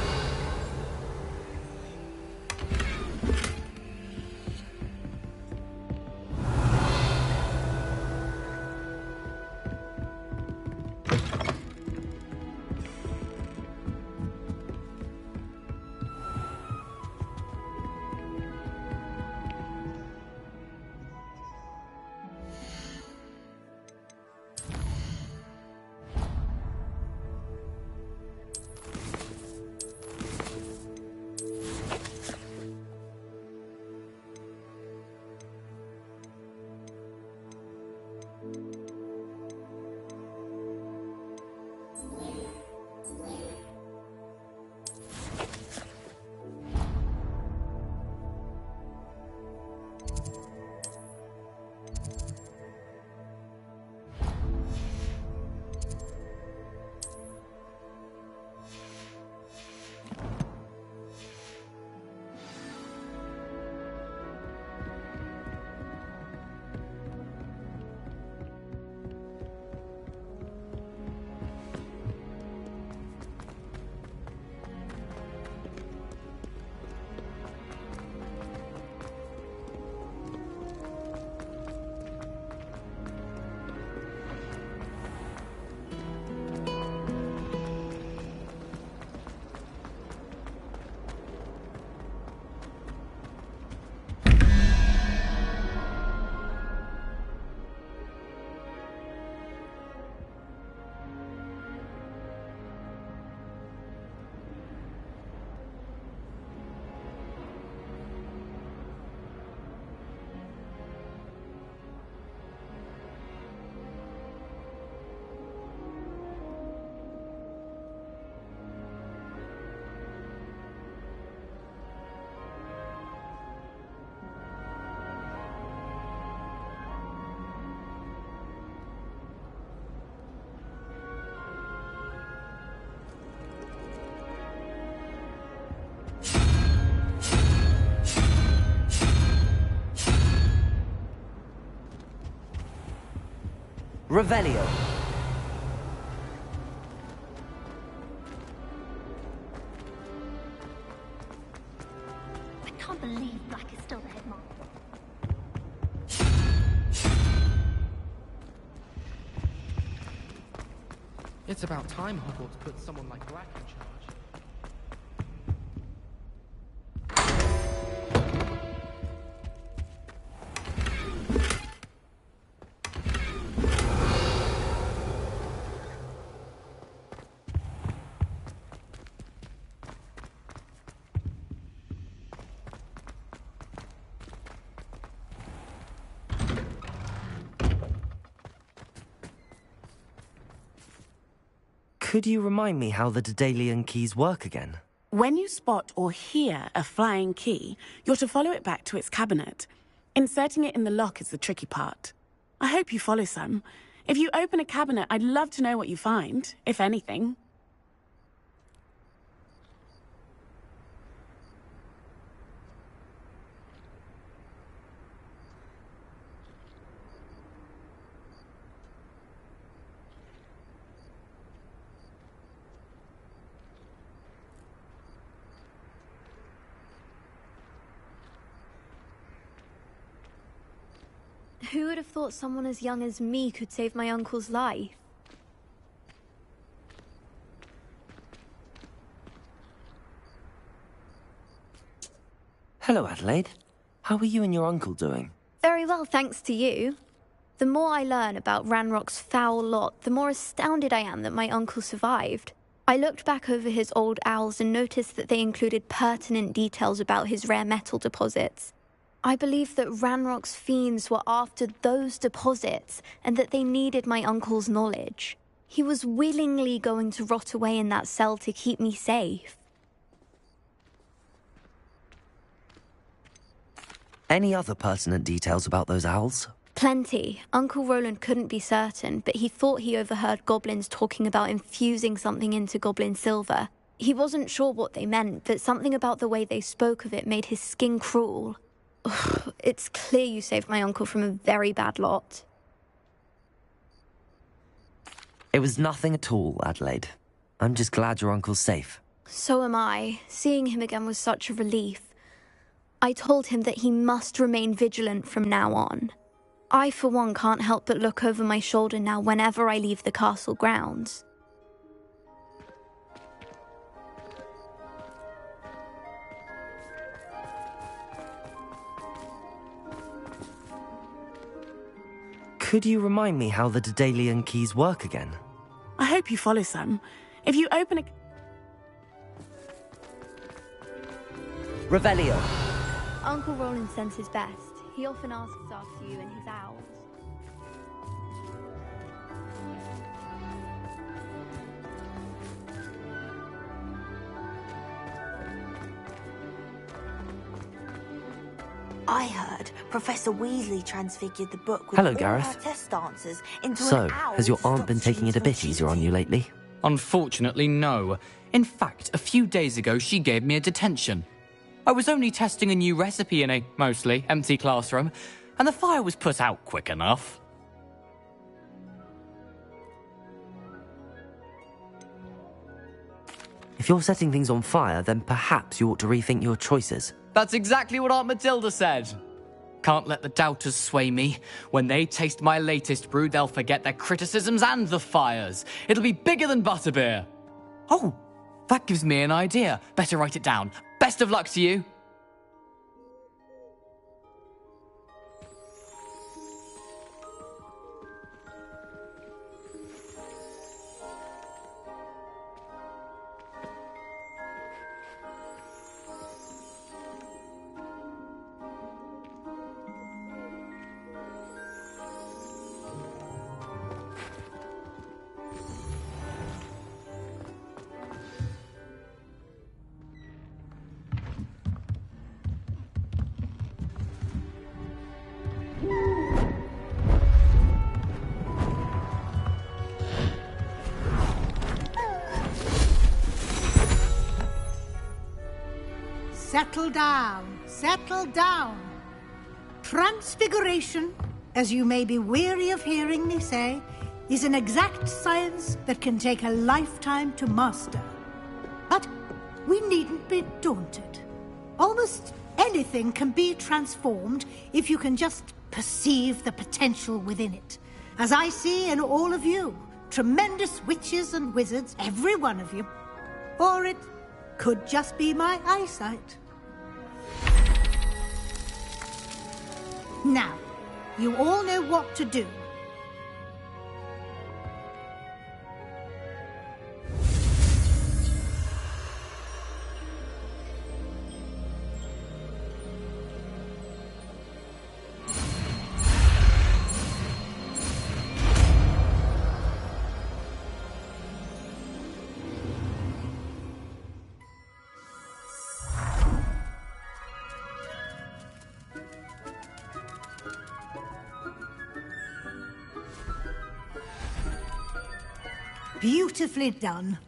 Revelio. I can't believe Black is still the headmaster. It's about time Hogwarts put someone like Black in charge. Could you remind me how the Daedalian keys work again? When you spot or hear a flying key, you're to follow it back to its cabinet. Inserting it in the lock is the tricky part. I hope you follow some. If you open a cabinet, I'd love to know what you find, if anything. Who would have thought someone as young as me could save my uncle's life? Hello, Adelaide. How are you and your uncle doing? Very well, thanks to you. The more I learn about Ranrock's foul lot, the more astounded I am that my uncle survived. I looked back over his old owls and noticed that they included pertinent details about his rare metal deposits. I believe that Ranrock's fiends were after those deposits and that they needed my uncle's knowledge. He was willingly going to rot away in that cell to keep me safe. Any other pertinent details about those owls? Plenty. Uncle Roland couldn't be certain, but he thought he overheard goblins talking about infusing something into goblin silver. He wasn't sure what they meant, but something about the way they spoke of it made his skin crawl. It's clear you saved my uncle from a very bad lot. It was nothing at all, Adelaide. I'm just glad your uncle's safe. So am I. Seeing him again was such a relief. I told him that he must remain vigilant from now on. I, for one, can't help but look over my shoulder now whenever I leave the castle grounds. Could you remind me how the Daedalian keys work again? I hope you follow some. If you open a... Revelio. Uncle Roland sends his best. He often asks after you and his owls. I heard Professor Weasley transfigured the book with Hello, all Gareth. our test answers into So, an owl. has your to aunt stop been taking it a bit easier on you lately? Unfortunately, no. In fact, a few days ago, she gave me a detention. I was only testing a new recipe in a mostly empty classroom, and the fire was put out quick enough. If you're setting things on fire, then perhaps you ought to rethink your choices. That's exactly what Aunt Matilda said. Can't let the doubters sway me. When they taste my latest brew, they'll forget their criticisms and the fires. It'll be bigger than butterbeer. Oh, that gives me an idea. Better write it down. Best of luck to you. Settle down, settle down. Transfiguration, as you may be weary of hearing me say, is an exact science that can take a lifetime to master. But we needn't be daunted. Almost anything can be transformed if you can just perceive the potential within it. As I see in all of you, tremendous witches and wizards, every one of you. Or it could just be my eyesight. Now, you all know what to do. Beautifully done.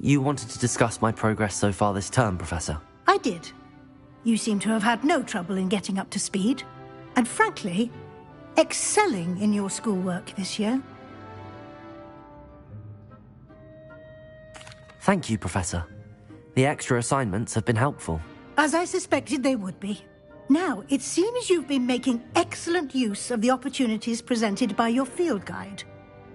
You wanted to discuss my progress so far this term, Professor? I did. You seem to have had no trouble in getting up to speed. And frankly, excelling in your schoolwork this year. Thank you, Professor. The extra assignments have been helpful. As I suspected they would be. Now, it seems you've been making excellent use of the opportunities presented by your field guide.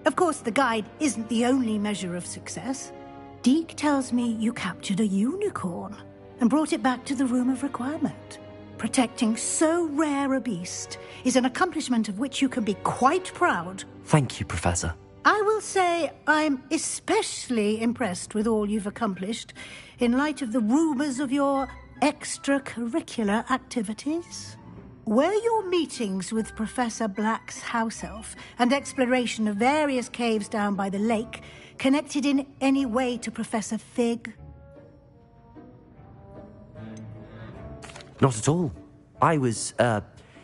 Of course, the guide isn't the only measure of success. Deke tells me you captured a unicorn and brought it back to the Room of Requirement. Protecting so rare a beast is an accomplishment of which you can be quite proud. Thank you, Professor. I will say I'm especially impressed with all you've accomplished in light of the rumors of your extracurricular activities. Were your meetings with Professor Black's house elf and exploration of various caves down by the lake connected in any way to Professor Fig? Not at all. I was,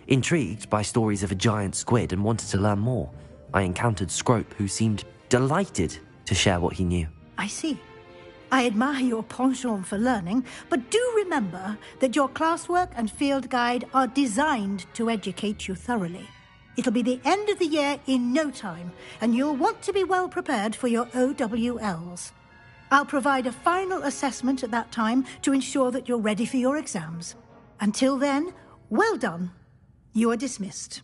intrigued by stories of a giant squid and wanted to learn more. I encountered Scrope, who seemed delighted to share what he knew. I see. I admire your penchant for learning, but do remember that your classwork and field guide are designed to educate you thoroughly. It'll be the end of the year in no time, and you'll want to be well prepared for your OWLs. I'll provide a final assessment at that time to ensure that you're ready for your exams. Until then, well done. You are dismissed.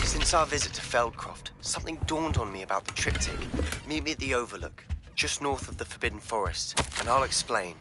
Since our visit to Feldcroft, something dawned on me about the triptych. Meet me at the Overlook, just north of the Forbidden Forest, and I'll explain.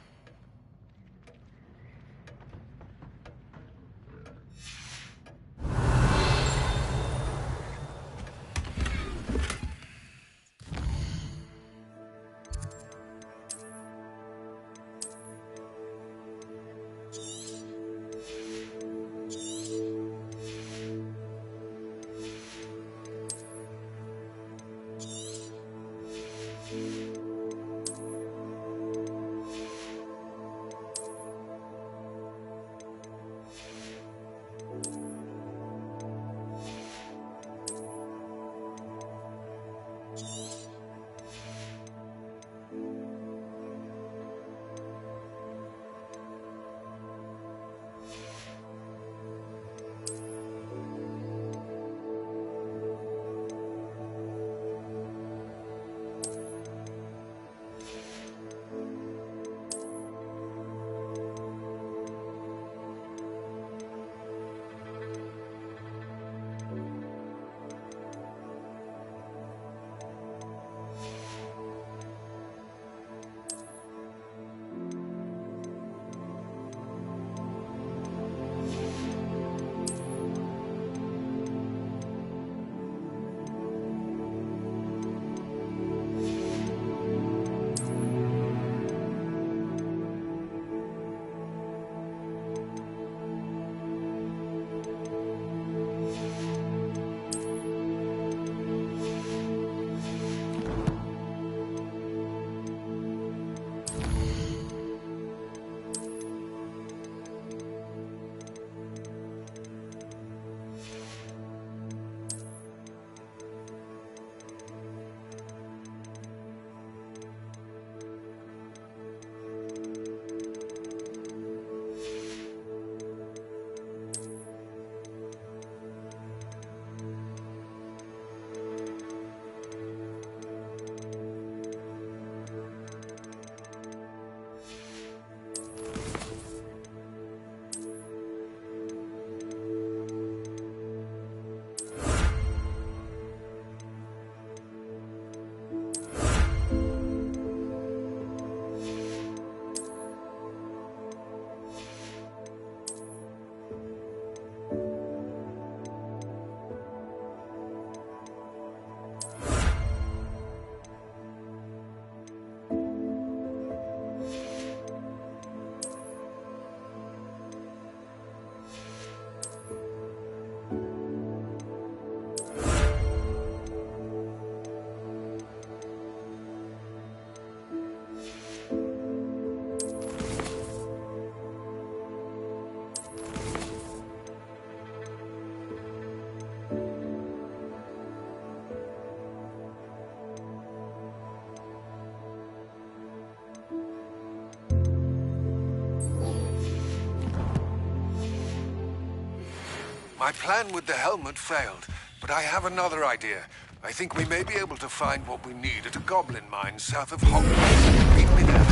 My plan with the helmet failed, but I have another idea. I think we may be able to find what we need at a goblin mine south of Hogwarts. Meet me there,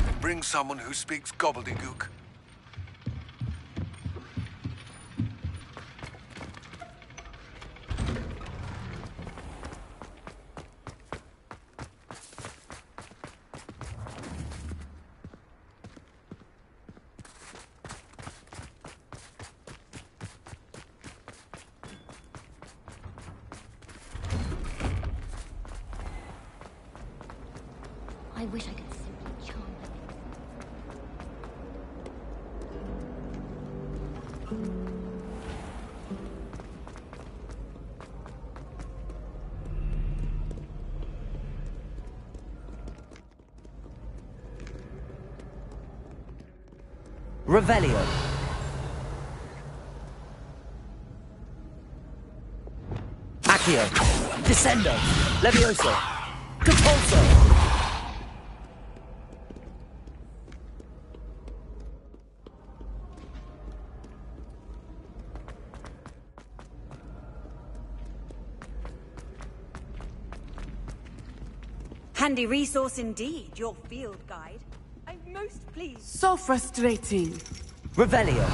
and bring someone who speaks gobbledygook. I wish I could simply charm Revelio. Accio. Descendo. Levioso. Compulso. Handy resource indeed, your field guide. I'm most pleased. So frustrating. Revelio.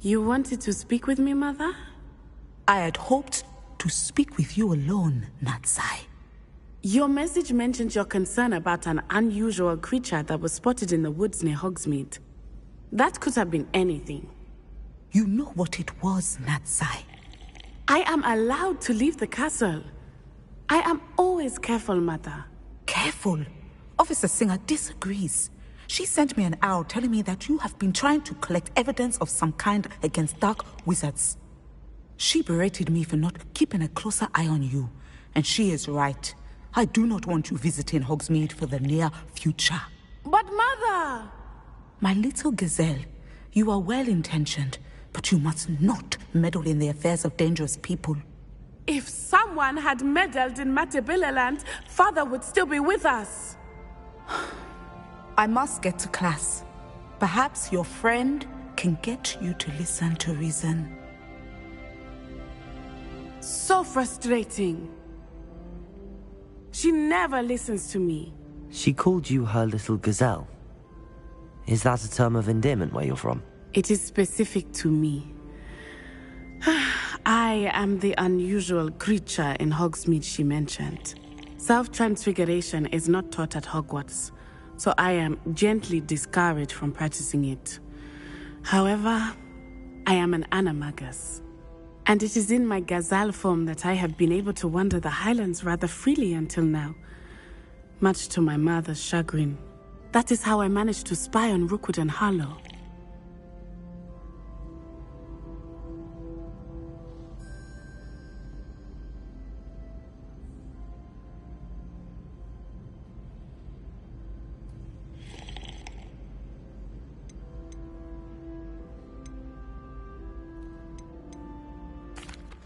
You wanted to speak with me, Mother? I had hoped to speak with you alone, Natsai. Your message mentioned your concern about an unusual creature that was spotted in the woods near Hogsmeade. That could have been anything. You know what it was, Natsai. I am allowed to leave the castle. I am always careful, Mother. Careful? Officer Singer disagrees. She sent me an owl telling me that you have been trying to collect evidence of some kind against dark wizards. She berated me for not keeping a closer eye on you, and she is right. I do not want you visiting Hogsmeade for the near future. But Mother! My little gazelle, you are well-intentioned, but you must not meddle in the affairs of dangerous people. If someone had meddled in Matabeleland, Father would still be with us. I must get to class. Perhaps your friend can get you to listen to reason. So frustrating. She never listens to me. She called you her little gazelle. Is that a term of endearment where you're from? It is specific to me. I am the unusual creature in Hogsmeade she mentioned. Self-transfiguration is not taught at Hogwarts, so I am gently discouraged from practicing it. However, I am an animagus, and it is in my gazelle form that I have been able to wander the Highlands rather freely until now, much to my mother's chagrin. That is how I managed to spy on Rookwood and Harlow.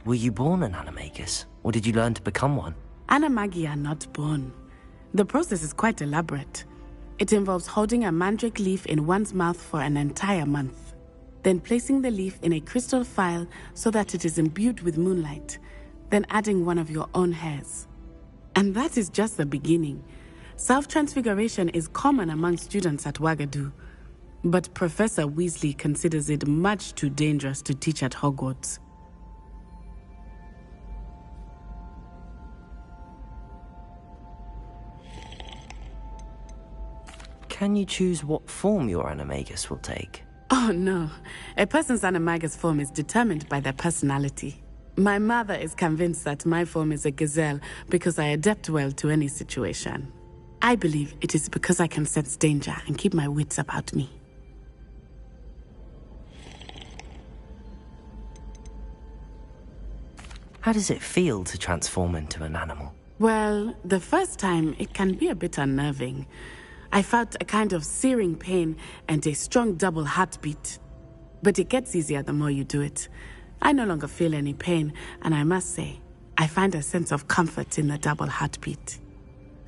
Were you born an animagus, or did you learn to become one? Animagi are not born. The process is quite elaborate. It involves holding a mandrake leaf in one's mouth for an entire month, then placing the leaf in a crystal phial so that it is imbued with moonlight, then adding one of your own hairs. And that is just the beginning. Self-transfiguration is common among students at Wagadu, but Professor Weasley considers it much too dangerous to teach at Hogwarts. Can you choose what form your animagus will take? Oh no, a person's animagus form is determined by their personality. My mother is convinced that my form is a gazelle because I adapt well to any situation. I believe it is because I can sense danger and keep my wits about me. How does it feel to transform into an animal? Well, the first time it can be a bit unnerving. I felt a kind of searing pain and a strong double heartbeat. But it gets easier the more you do it. I no longer feel any pain, and I must say, I find a sense of comfort in the double heartbeat.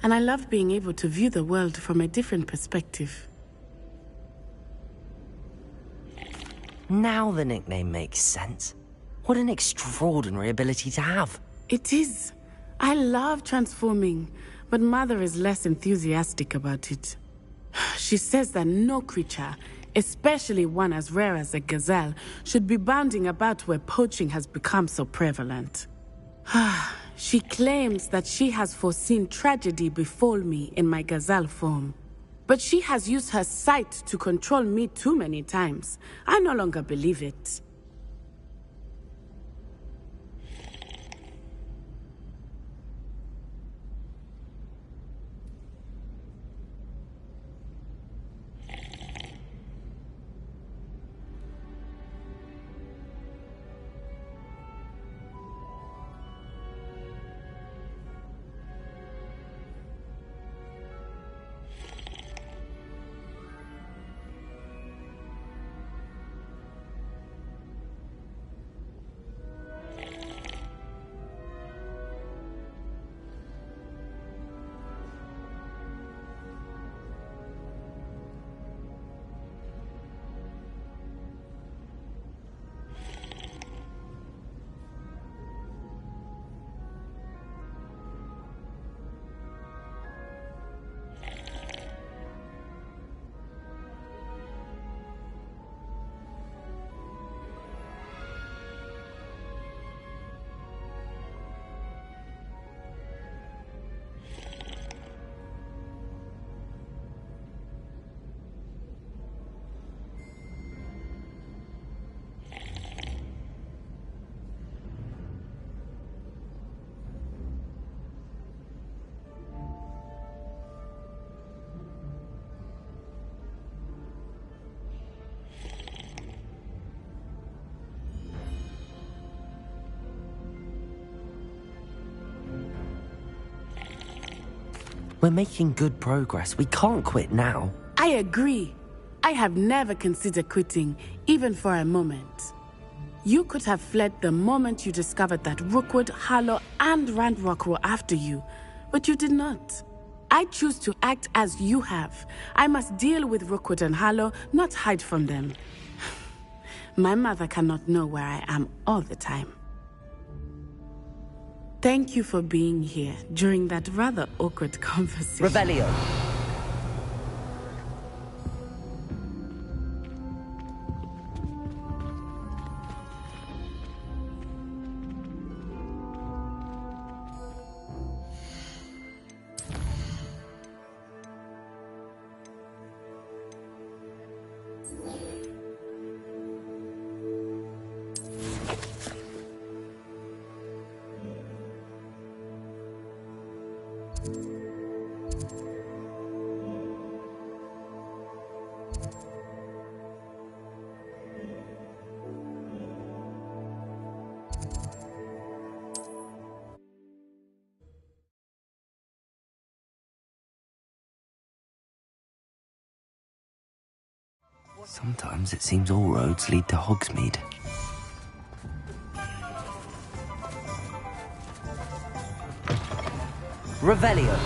And I love being able to view the world from a different perspective. Now the nickname makes sense. What an extraordinary ability to have. It is. I love transforming, but Mother is less enthusiastic about it. She says that no creature, especially one as rare as a gazelle, should be bounding about where poaching has become so prevalent. She claims that she has foreseen tragedy befall me in my gazelle form. But she has used her sight to control me too many times. I no longer believe it. We're making good progress. We can't quit now. I agree. I have never considered quitting, even for a moment. You could have fled the moment you discovered that Rookwood, Harlow, and Randrock were after you, but you did not. I choose to act as you have. I must deal with Rookwood and Harlow, not hide from them. My mother cannot know where I am all the time. Thank you for being here during that rather awkward conversation. Revelio. Sometimes it seems all roads lead to Hogsmeade. Revelio.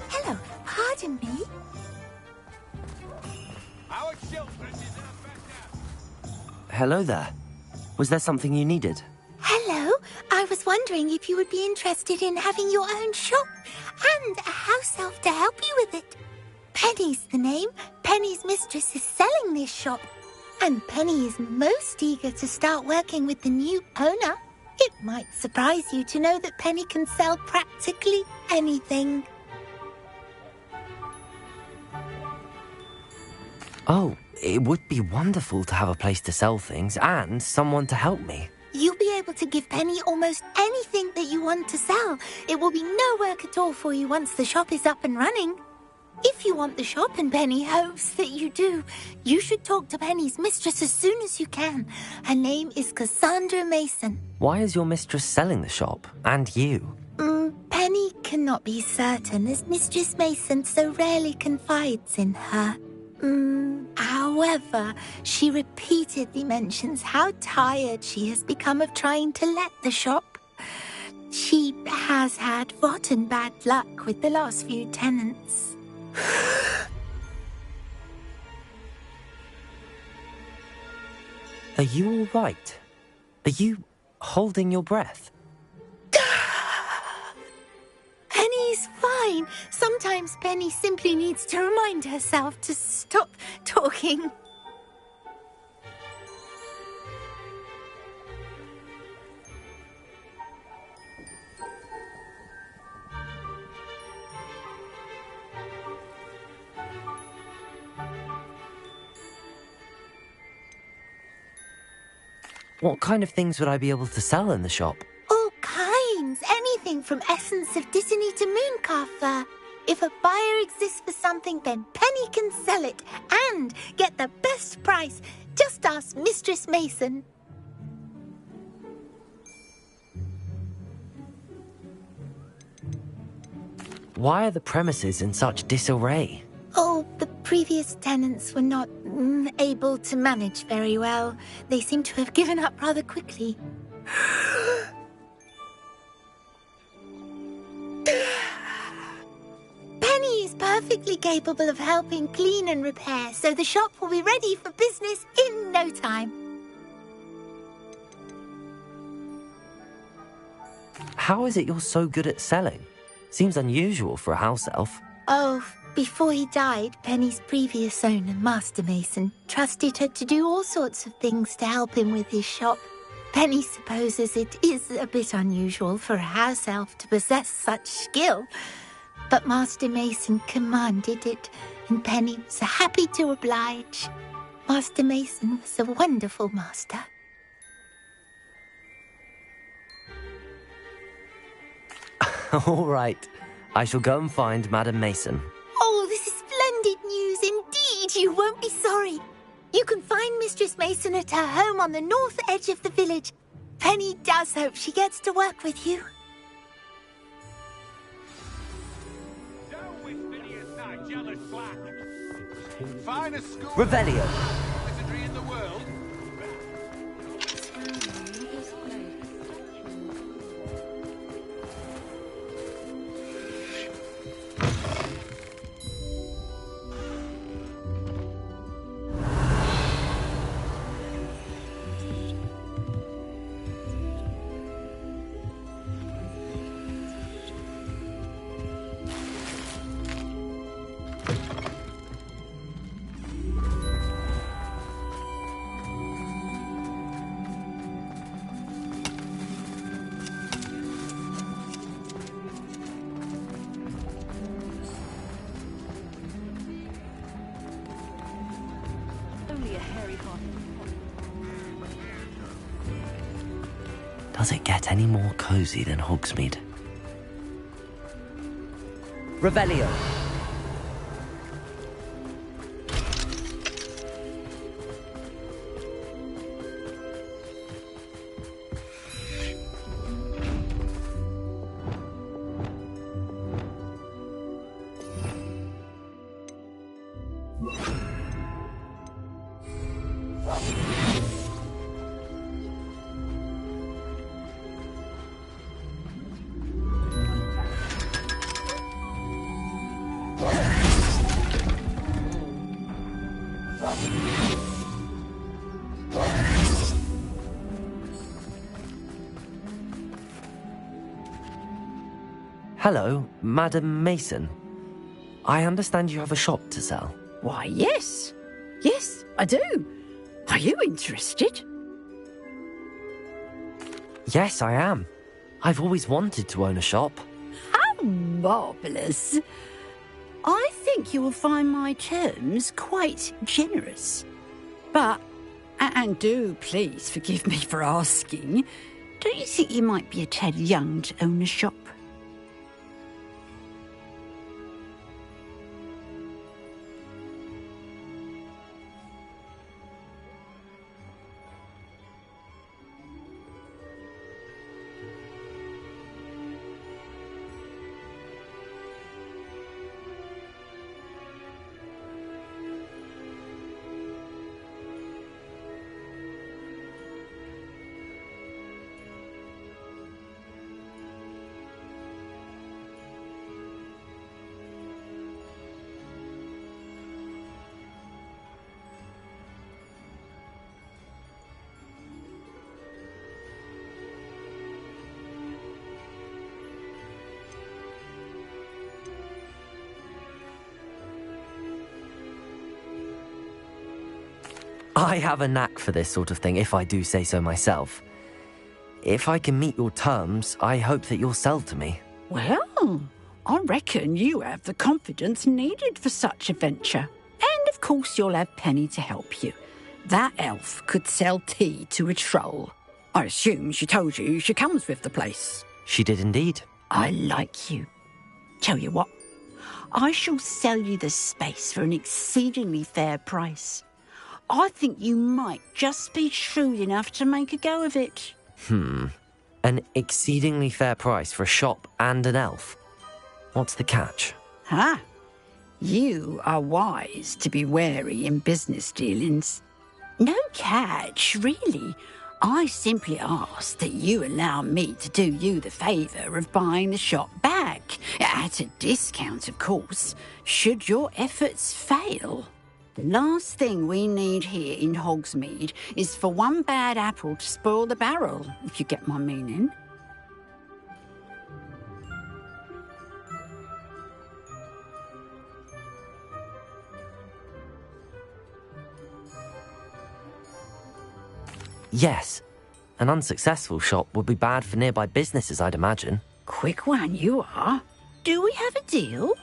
Hello, pardon me? Hello there. Was there something you needed? Hello, I was wondering if you would be interested in having your own shop and a house elf to help you with it. Penny's the name. Penny's mistress is selling this shop. And Penny is most eager to start working with the new owner. It might surprise you to know that Penny can sell practically anything. Oh, it would be wonderful to have a place to sell things and someone to help me. You'll be able to give Penny almost anything that you want to sell. It will be no work at all for you once the shop is up and running. If you want the shop and Penny hopes that you do, you should talk to Penny's mistress as soon as you can. Her name is Cassandra Mason. Why is your mistress selling the shop? And you? Penny cannot be certain as Mistress Mason so rarely confides in her. However, she repeatedly mentions how tired she has become of trying to let the shop. She has had rotten bad luck with the last few tenants. Are you all right? Are you holding your breath? Penny's fine. Sometimes Penny simply needs to remind herself to stop talking. What kind of things would I be able to sell in the shop? All kinds. Anything from essence of Disney to mooncalf fur. If a buyer exists for something, then Penny can sell it and get the best price. Just ask Mistress Mason. Why are the premises in such disarray? Oh, the previous tenants were not able to manage very well. They seem to have given up rather quickly. Penny is perfectly capable of helping clean and repair, so the shop will be ready for business in no time. How is it you're so good at selling? Seems unusual for a house elf. Oh, before he died, Penny's previous owner, Master Mason, trusted her to do all sorts of things to help him with his shop. Penny supposes it is a bit unusual for a house elf to possess such skill, but Master Mason commanded it, and Penny was happy to oblige. Master Mason was a wonderful master. All right. I shall go and find Madam Mason. Oh, this is splendid news indeed. You won't be sorry. You can find Mistress Mason at her home on the north edge of the village. Penny does hope she gets to work with you. Finest school Revelio. wizardry in the world. Only a hairy-hearted. Does it get any more cozy than Hogsmeade? Revelio. Hello, Madam Mason. I understand you have a shop to sell. Why, yes. Yes, I do. Are you interested? Yes, I am. I've always wanted to own a shop. How marvellous. I think you will find my terms quite generous. But, and do please forgive me for asking, don't you think you might be a tad young to own a shop? I have a knack for this sort of thing, if I do say so myself. If I can meet your terms, I hope that you'll sell to me. Well, I reckon you have the confidence needed for such a venture. And of course you'll have Penny to help you. That elf could sell tea to a troll. I assume she told you she comes with the place. She did indeed. I like you. Tell you what, I shall sell you the space for an exceedingly fair price. I think you might just be shrewd enough to make a go of it. An exceedingly fair price for a shop and an elf. What's the catch? You are wise to be wary in business dealings. No catch, really. I simply ask that you allow me to do you the favour of buying the shop back, at a discount, of course, should your efforts fail. The last thing we need here in Hogsmeade is for one bad apple to spoil the barrel, if you get my meaning. Yes. An unsuccessful shop would be bad for nearby businesses, I'd imagine. Quick one you are. Do we have a deal?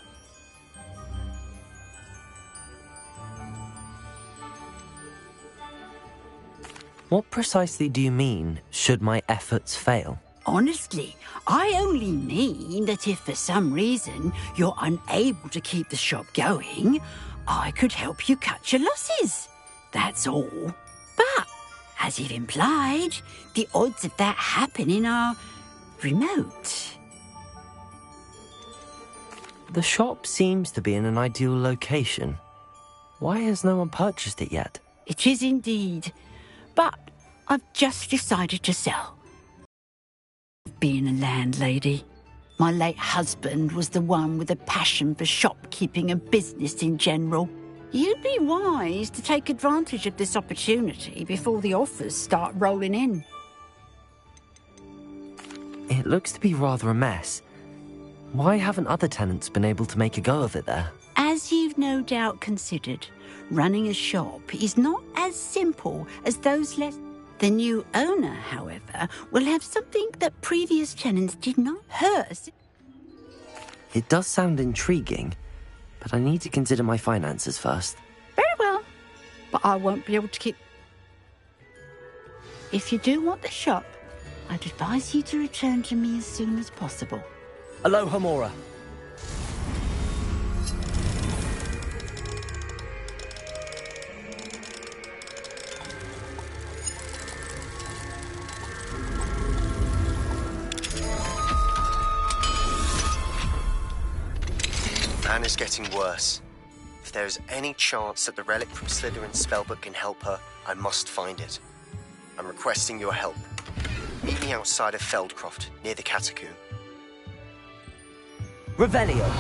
What precisely do you mean, should my efforts fail? Honestly, I only mean that if for some reason you're unable to keep the shop going, I could help you cut your losses. That's all. But, as you've implied, the odds of that happening are remote. The shop seems to be in an ideal location. Why has no one purchased it yet? It is indeed. But I've just decided to sell. Being a landlady. My late husband was the one with a passion for shopkeeping and business in general. You'd be wise to take advantage of this opportunity before the offers start rolling in. It looks to be rather a mess. Why haven't other tenants been able to make a go of it there? As you've no doubt considered, running a shop is not as simple as those less... The new owner, however, will have something that previous tenants did not. Hers. It does sound intriguing, but I need to consider my finances first. Very well, but I won't be able to keep... If you do want the shop, I'd advise you to return to me as soon as possible. Aloha, Mora. Anna's getting worse. If there is any chance that the relic from Slytherin's spellbook can help her, I must find it. I'm requesting your help. Meet me outside of Feldcroft, near the Catacomb. Revelio.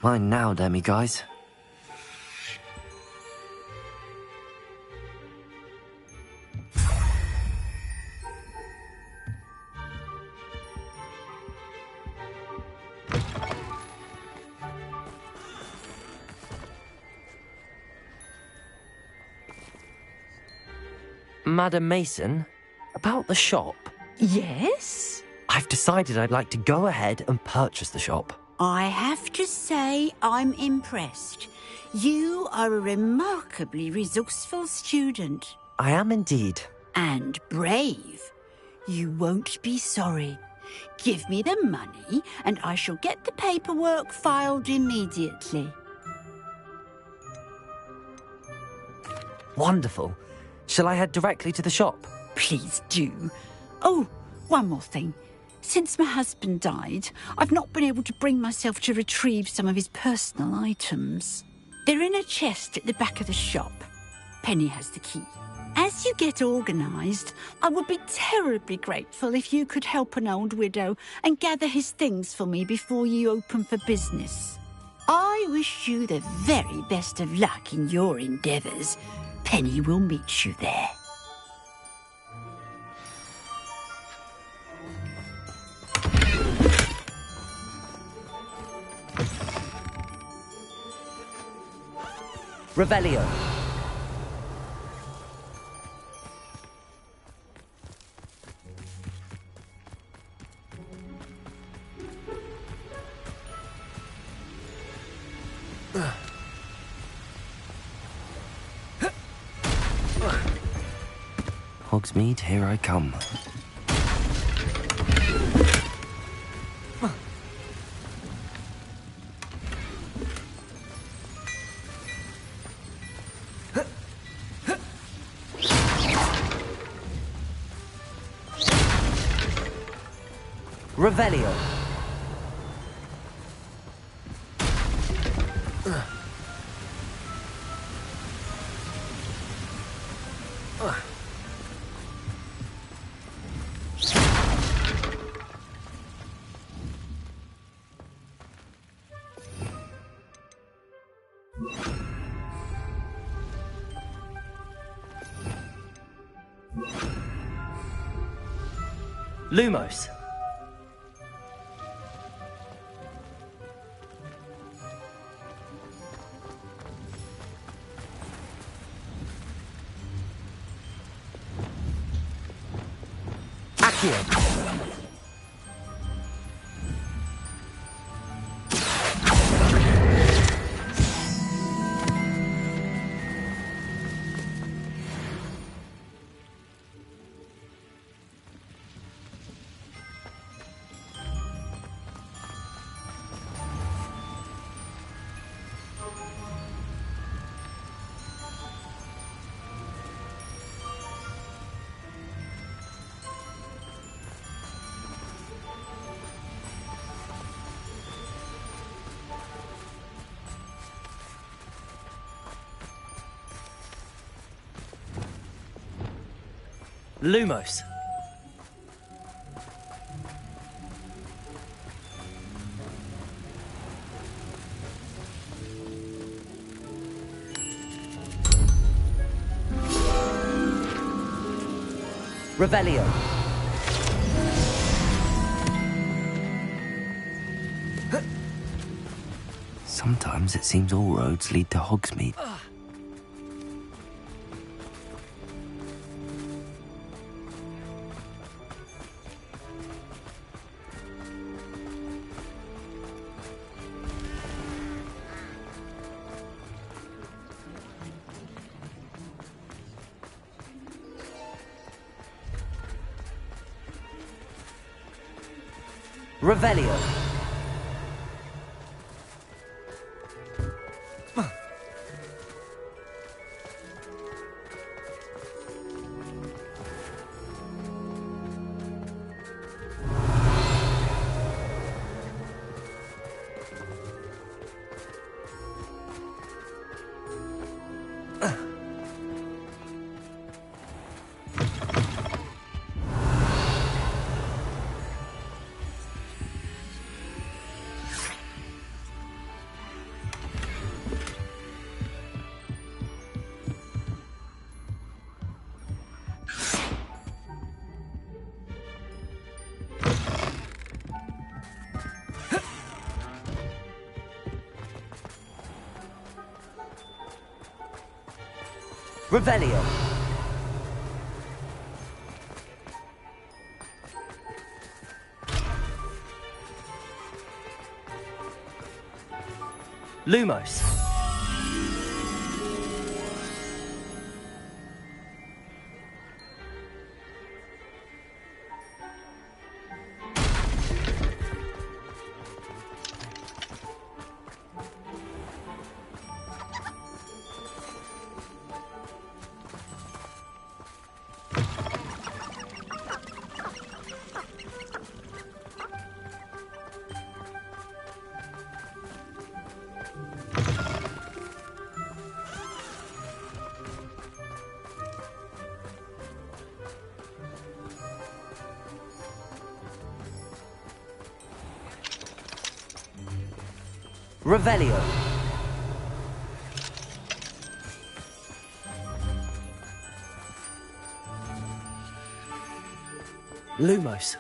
Mine now, demi-guys. Madam Mason, about the shop. Yes? I've decided I'd like to go ahead and purchase the shop. I have to say I'm impressed. You are a remarkably resourceful student. I am indeed. And brave. You won't be sorry. Give me the money and I shall get the paperwork filed immediately. Wonderful. Shall I head directly to the shop? Please do. Oh, one more thing. Since my husband died, I've not been able to bring myself to retrieve some of his personal items. They're in a chest at the back of the shop. Penny has the key. As you get organised, I would be terribly grateful if you could help an old widow and gather his things for me before you open for business. I wish you the very best of luck in your endeavours. Penny will meet you there. Revelio. Hogsmeade, here I come. Revelio. Lumos. Accio. Lumos. Revelio. Sometimes it seems all roads lead to Hogsmeade. Revelio. Revelio. Lumos. Revelio. Lumos.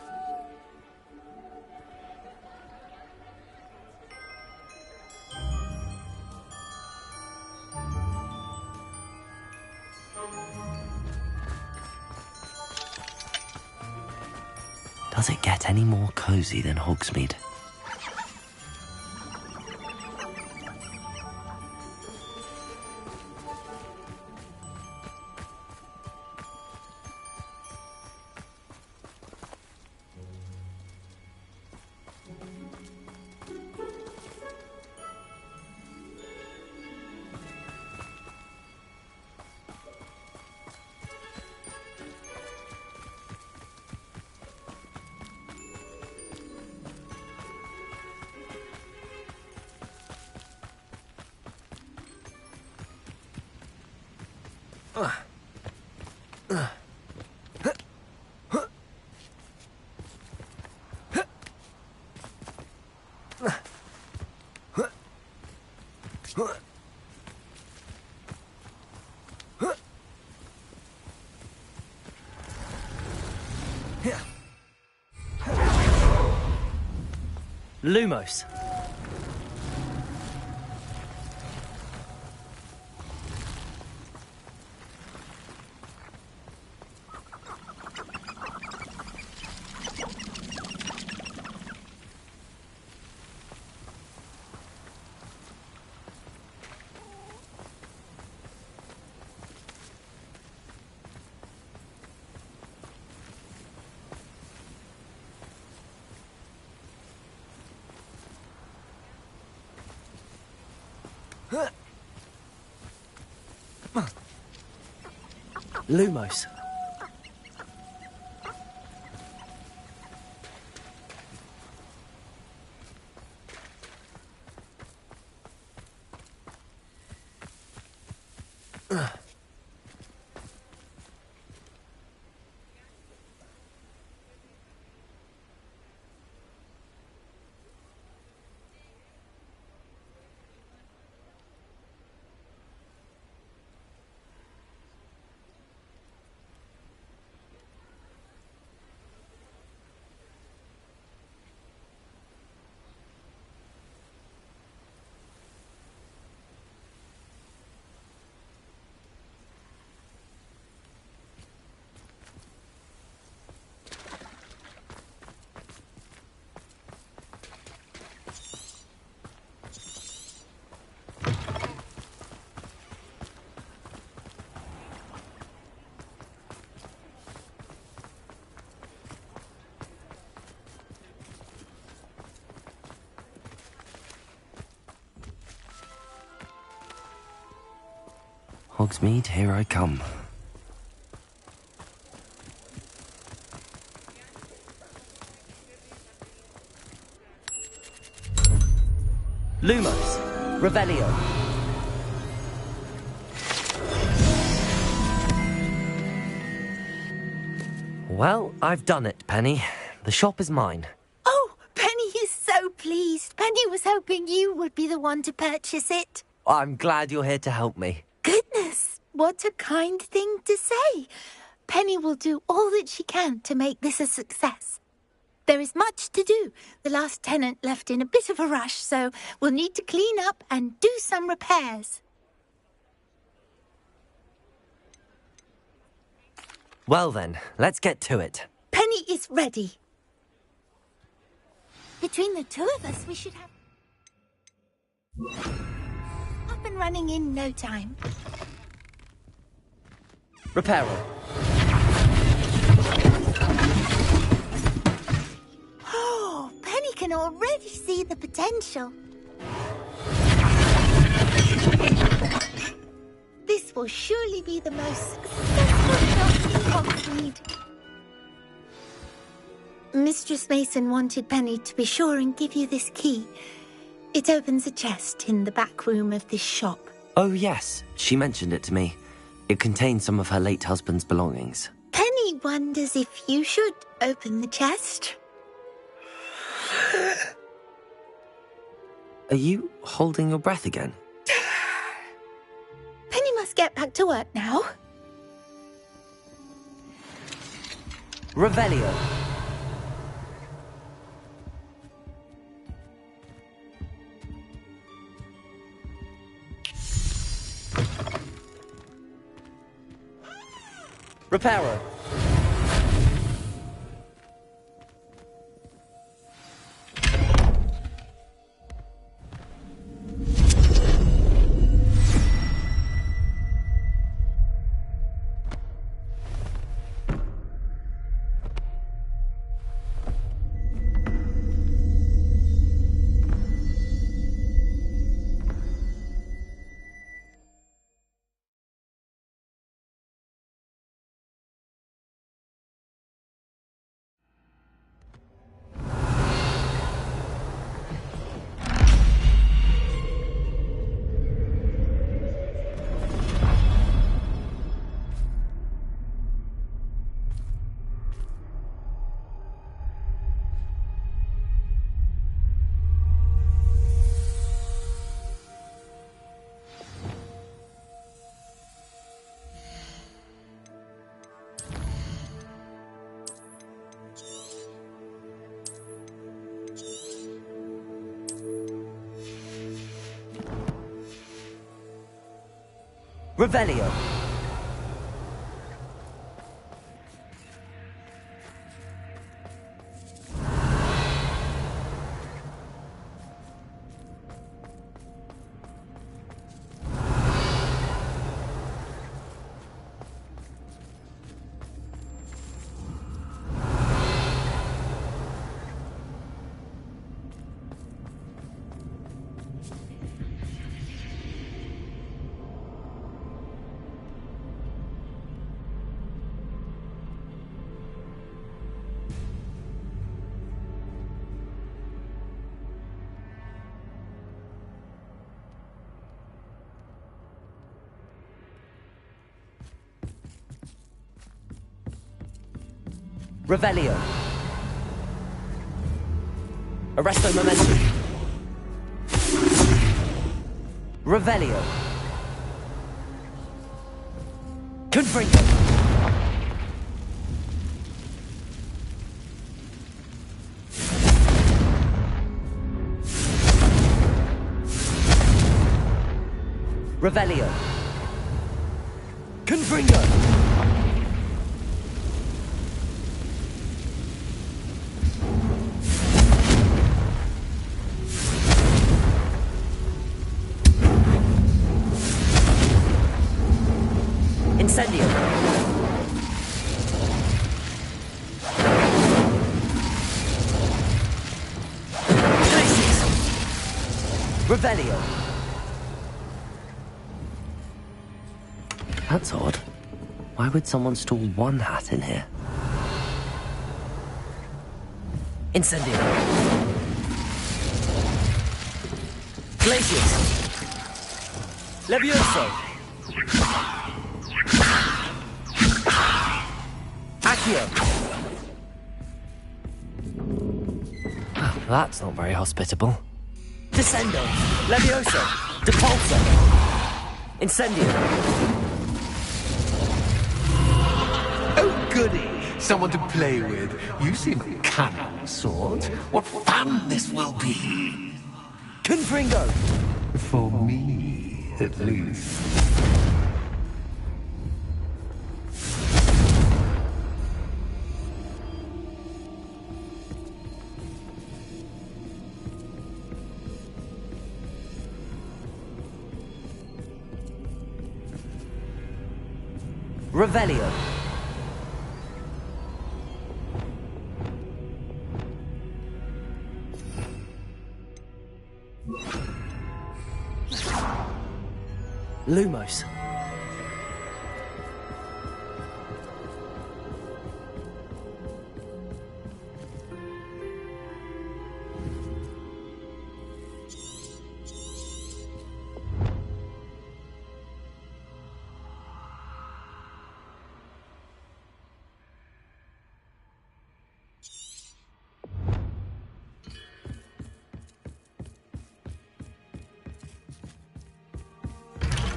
Does it get any more cozy than Hogsmeade? Lumos. Lumos. Hogsmeade, here I come. Lumos, Revelio. Well, I've done it, Penny. The shop is mine. Oh, Penny is so pleased. Penny was hoping you would be the one to purchase it. I'm glad you're here to help me. Goodness, what a kind thing to say. Penny will do all that she can to make this a success. There is much to do. The last tenant left in a bit of a rush, so we'll need to clean up and do some repairs. Well then, let's get to it. Penny is ready. Between the two of us, we should have... up and running in no time. Reparo. Oh, Penny can already see the potential. This will surely be the most successful shop in Hogsmeade. Mistress Mason wanted Penny to be sure and give you this key. It opens a chest in the back room of this shop. Oh yes, she mentioned it to me. It contains some of her late husband's belongings. Penny wonders if you should open the chest. Are you holding your breath again? Penny must get back to work now. Revelio. Reparo. Revelio. Revelio. Arresto momentum. Revelio. Confringo. Revelio. Confringo. Incendio. Glacius. Revelio. That's odd. Why would someone store one hat in here? Incendio. Glacius. Levioso. Accio. Well, that's not very hospitable. Descendo. Levioso. Depulso. Incendio. Oh, goody. Someone to play with. You seem a cunning sort. What fun this will be. Confringo. For me, at least. Revelio. Lumos.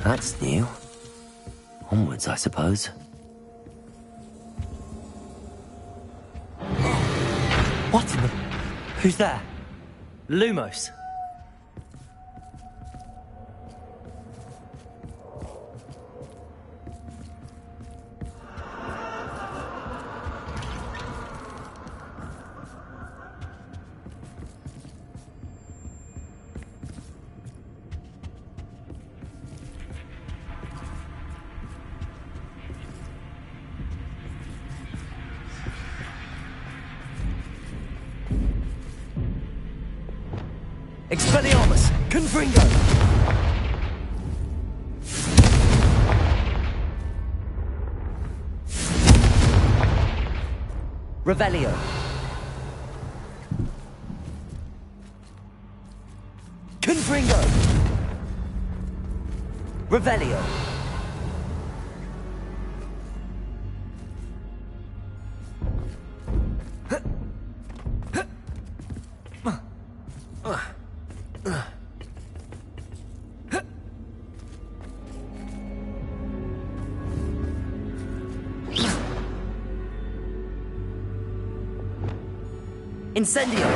That's new. Onwards, I suppose. What in the... Who's there? Lumos. Expelliarmus! Confringo! Revelio. Confringo! Revelio. Incendio!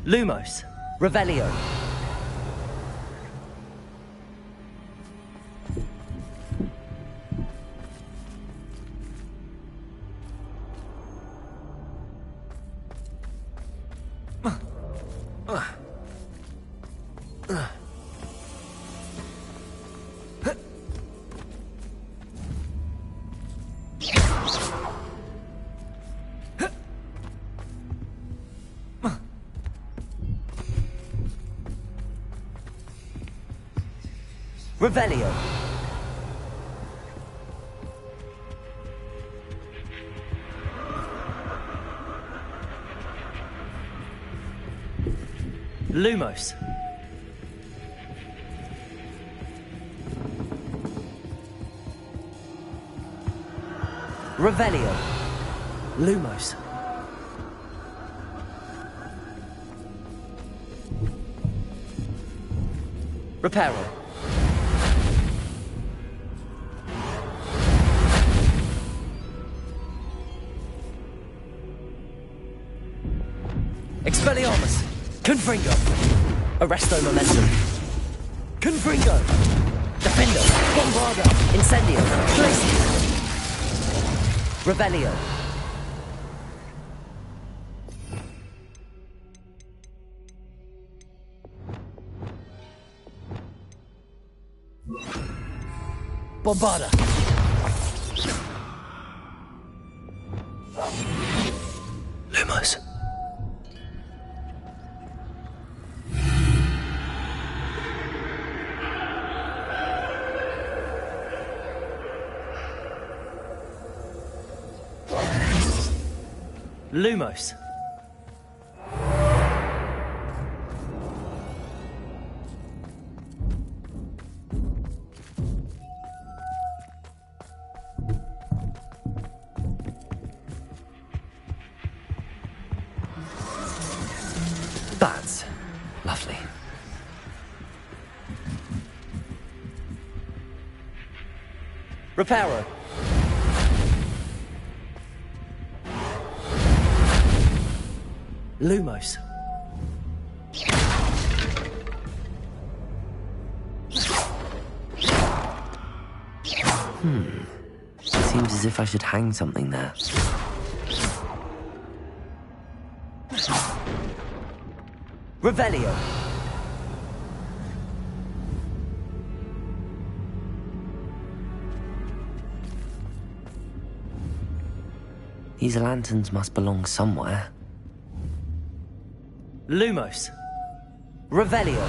Lumos. Revelio. Revelio. Lumos. Revelio. Lumos. Reparo. Expelliarmus! Confringo! Arresto Momentum! Confringo! Defendo! Bombardo! Incendio! Glacier! Revelio! Bombarda! Lumos! Lumos. That's lovely. Reparo. Lumos. Seems as if I should hang something there. Revelio. These lanterns must belong somewhere. Lumos. Revelio.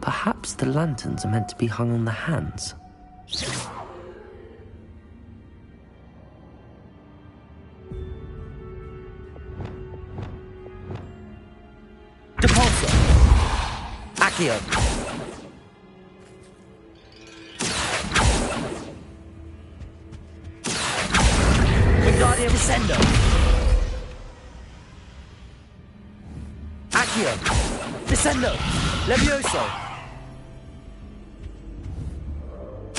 Perhaps the lanterns are meant to be hung on the hands. Depulso. Accio. Wingardium Descendo. Accio. Descendo. Levioso.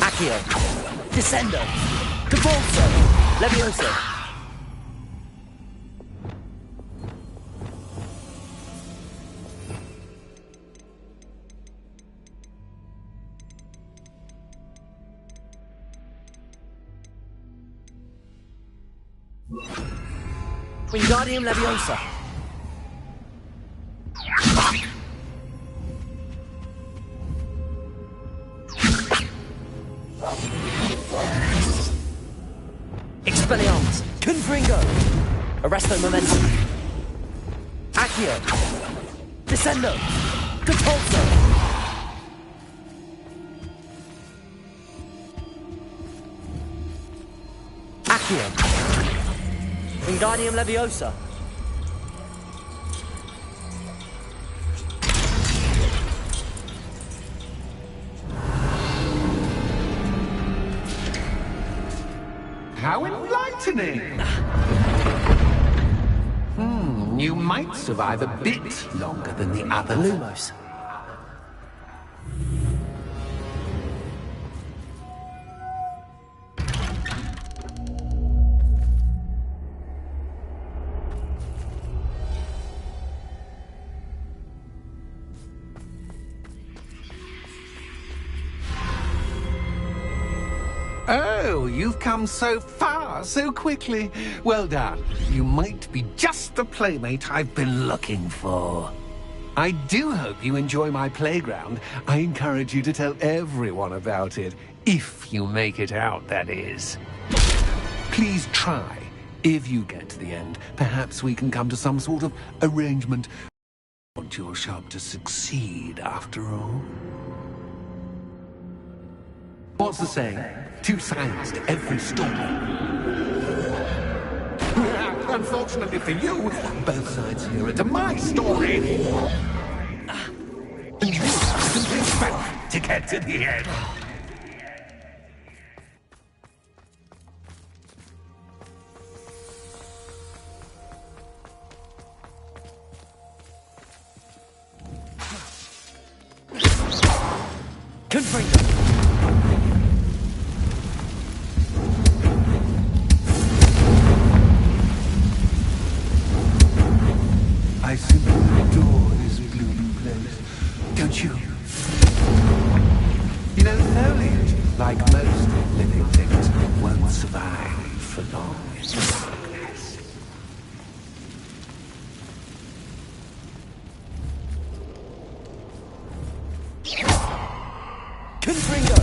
Accio. Descendo. Depulso. Levioso. Wingardium Leviosa. Expelliarmus. Confringo. Arresto Momentum. Accio. Descendo. Depulso. Accio. Wingardium Leviosa. How enlightening! You might survive a bit longer than the others. Lumos. Oh, you've come so far, so quickly. Well done. You might be just the playmate I've been looking for. I do hope you enjoy my playground. I encourage you to tell everyone about it. If you make it out, that is. Please try. If you get to the end, perhaps we can come to some sort of arrangement. I want your shop to succeed, after all. What's the saying? 2 sides to every story. Unfortunately for you, both sides hear it to my story. And you simply failed to get to the end. Confringo! I simply adore this gloomy place, don't you? You know, foliage, like most living things, won't survive for long in darkness. Confringo!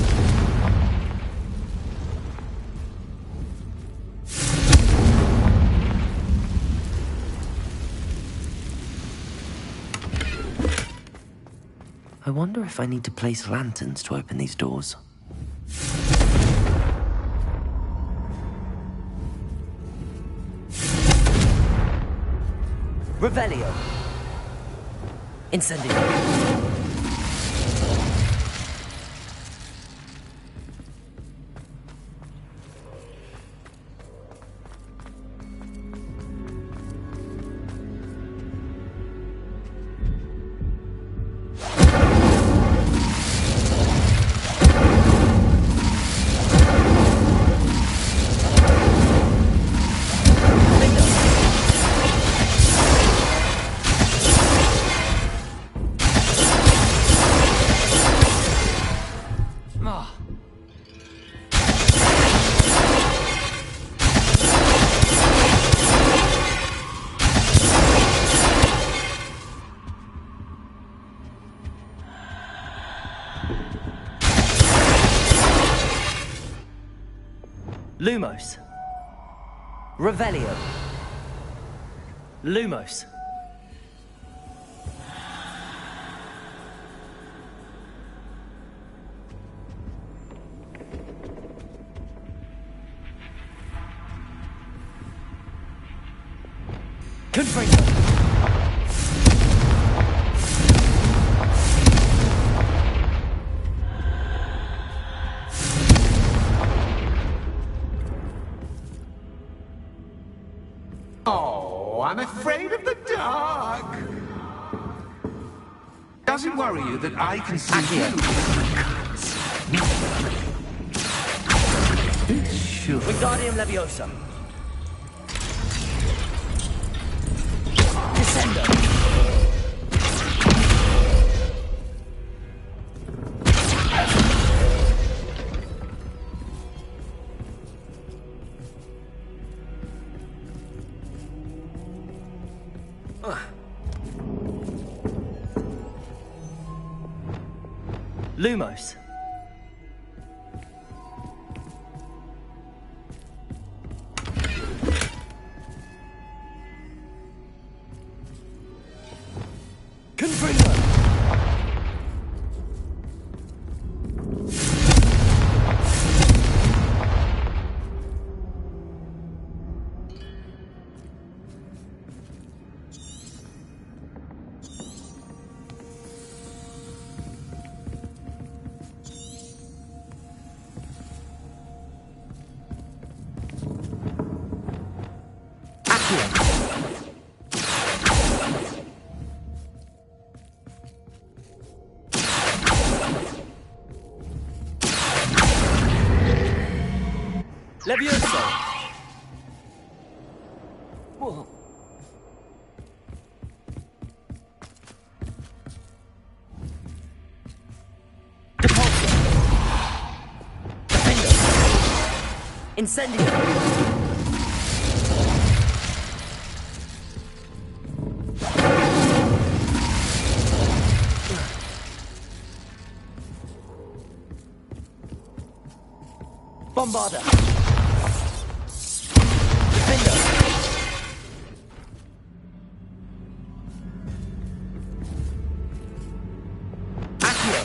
I wonder if I need to place lanterns to open these doors. Revelio. Incendio. Lumos. Revelio. Lumos. Confringo. Oh, I'm afraid of the dark. Does it worry you that I can see you? Sure. Wingardium Leviosa. Descendo. Lumos. Confringo. Levioso. Whoa. Depulso. Defendo. Incendio! Bombarda! Defender! Accio!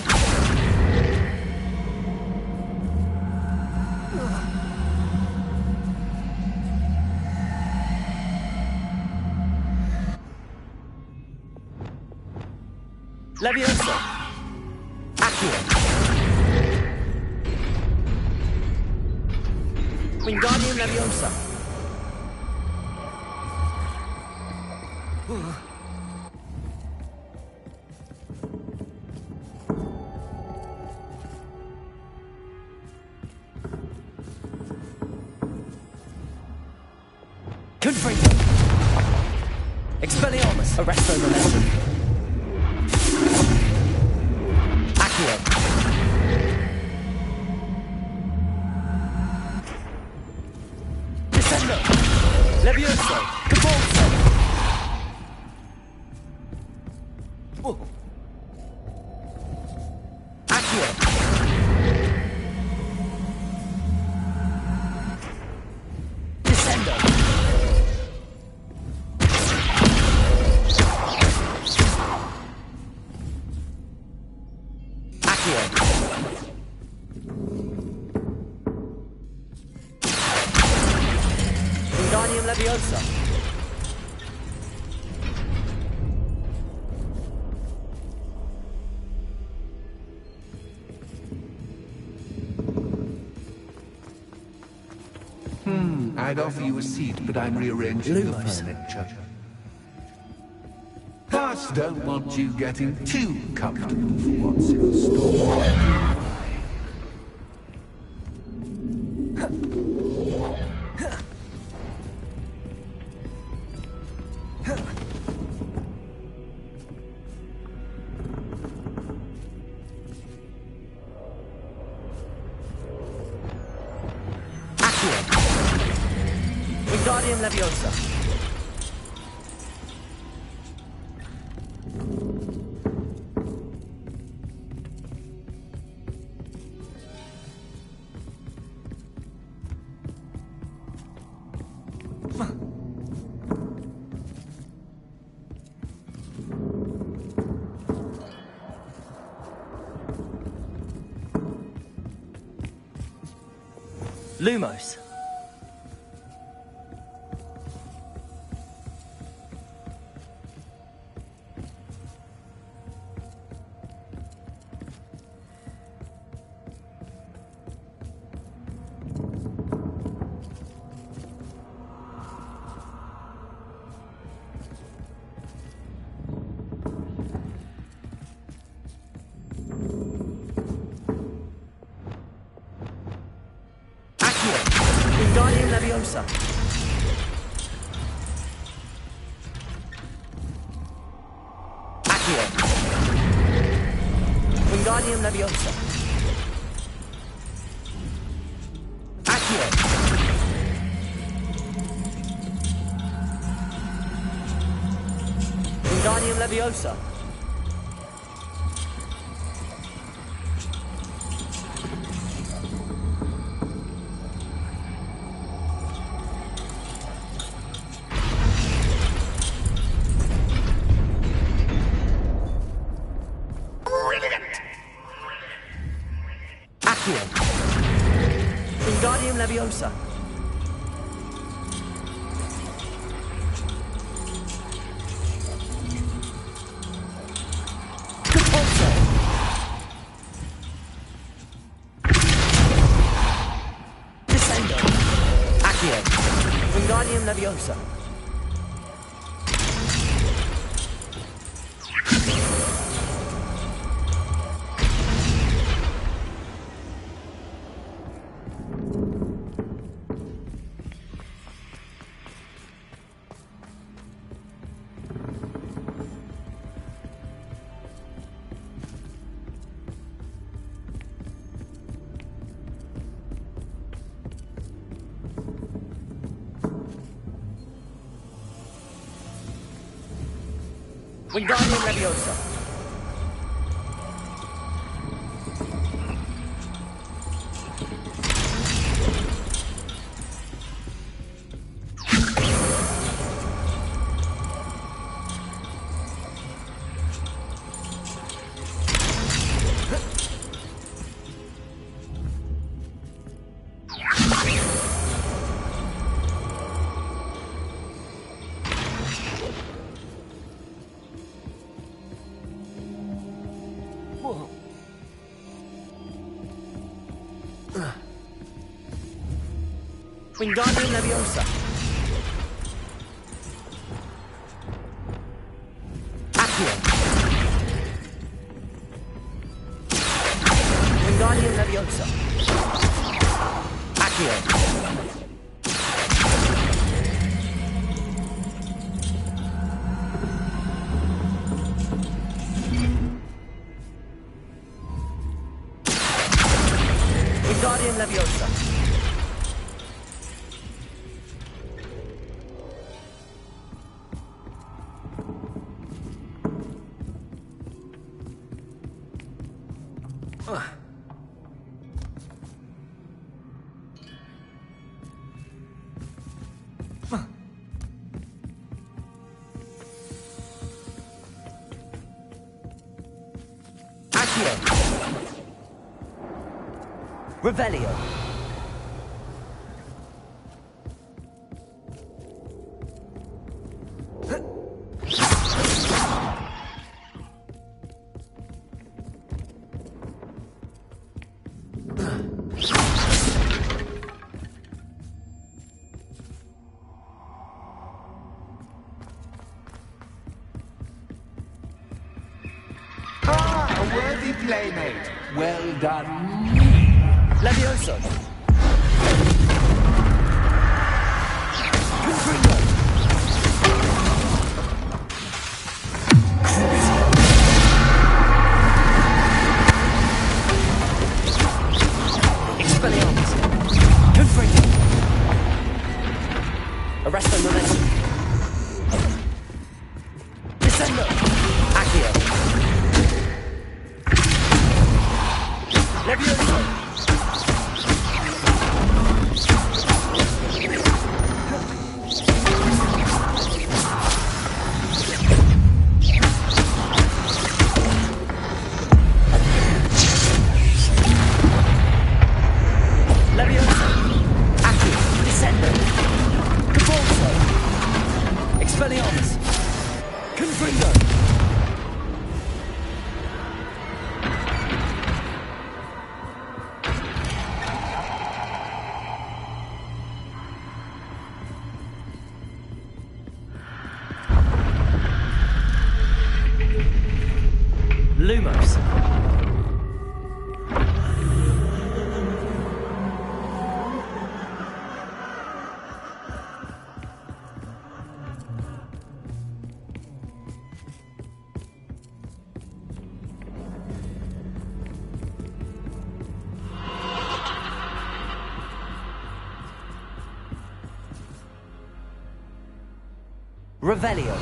Leviosa! Accio! Wingardium Leviosa. Confringo. Expelliarmus. Arresto Momentum. Accio. Levioso! Cabalso! Accio! Descendo! Accio! Wingardium Leviosa! I'd offer you a seat, but I'm rearranging the furniture. But don't want you getting too comfortable for what's in store. Wingardium Leviosa. Lumos. Wingardium Leviosa. Accio. Wingardium Leviosa. Accio. Wingardium Leviosa. Wingardium Leviosa. Capulso. Descendo. Accio. Wingardium Leviosa. Wingardium Leviosa. Wingardium Leviosa. Accio. Wingardium Leviosa. Accio. Wingardium Leviosa. Accio. Revelio. Ah, a worthy playmate. Well done. Levioso. Expelliarmus. Confringo. Arresto Momentum. Descendo. Accio. Levioso. Levioso. Accio. Descendo. Cabalso. Expelliarmus. Confringo. Lumos. Revelio.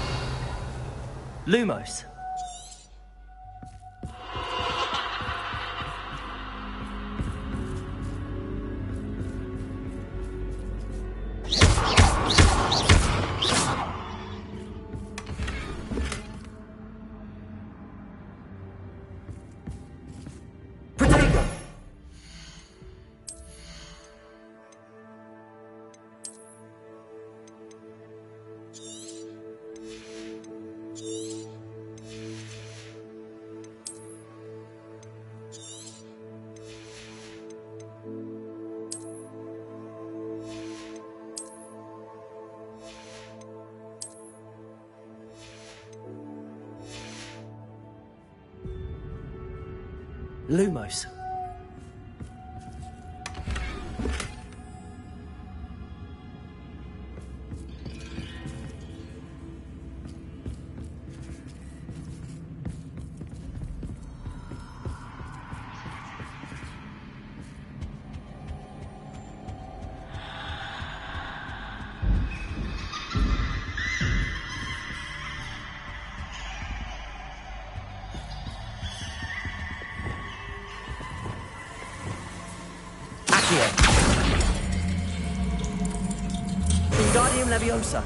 Lumos. Protego. Lumos. Accio. Wingardium Leviosa.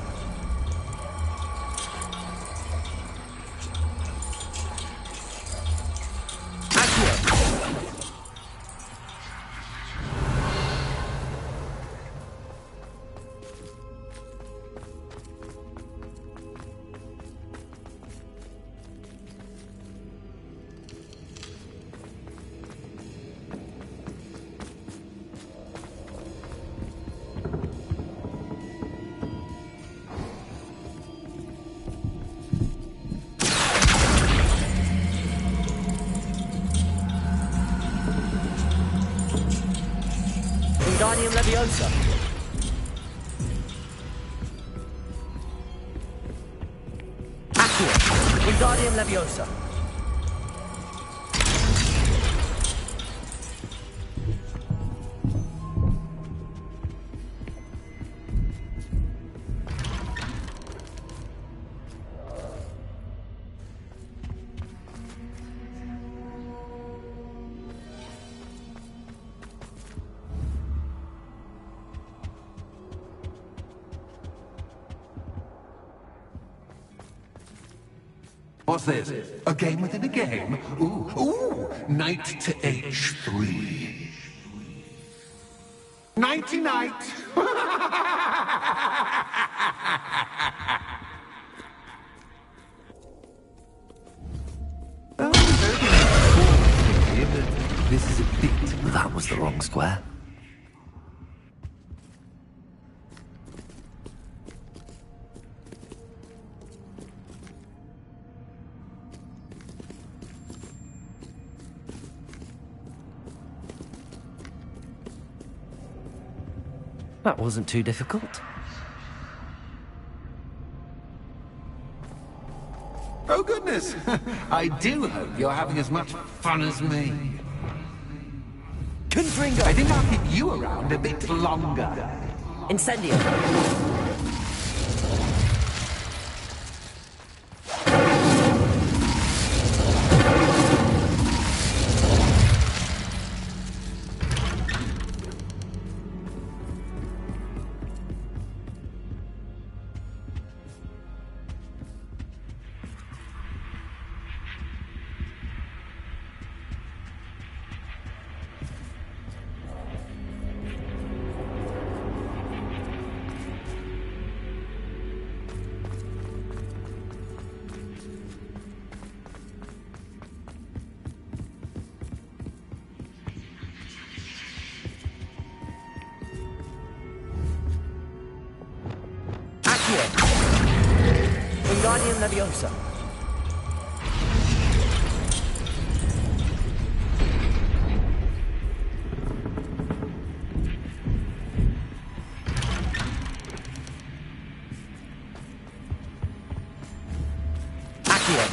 Wingardium Leviosa. Accio. Wingardium Leviosa. What's this? A game within a game? Ooh, knight to h3. Nighty-night! This is a bit... That was the wrong square. That wasn't too difficult. Oh, goodness! I do hope you're having as much fun as me. Confringo! I think I'll keep you around a bit longer. Incendio! Wingardium Leviosa. Accio.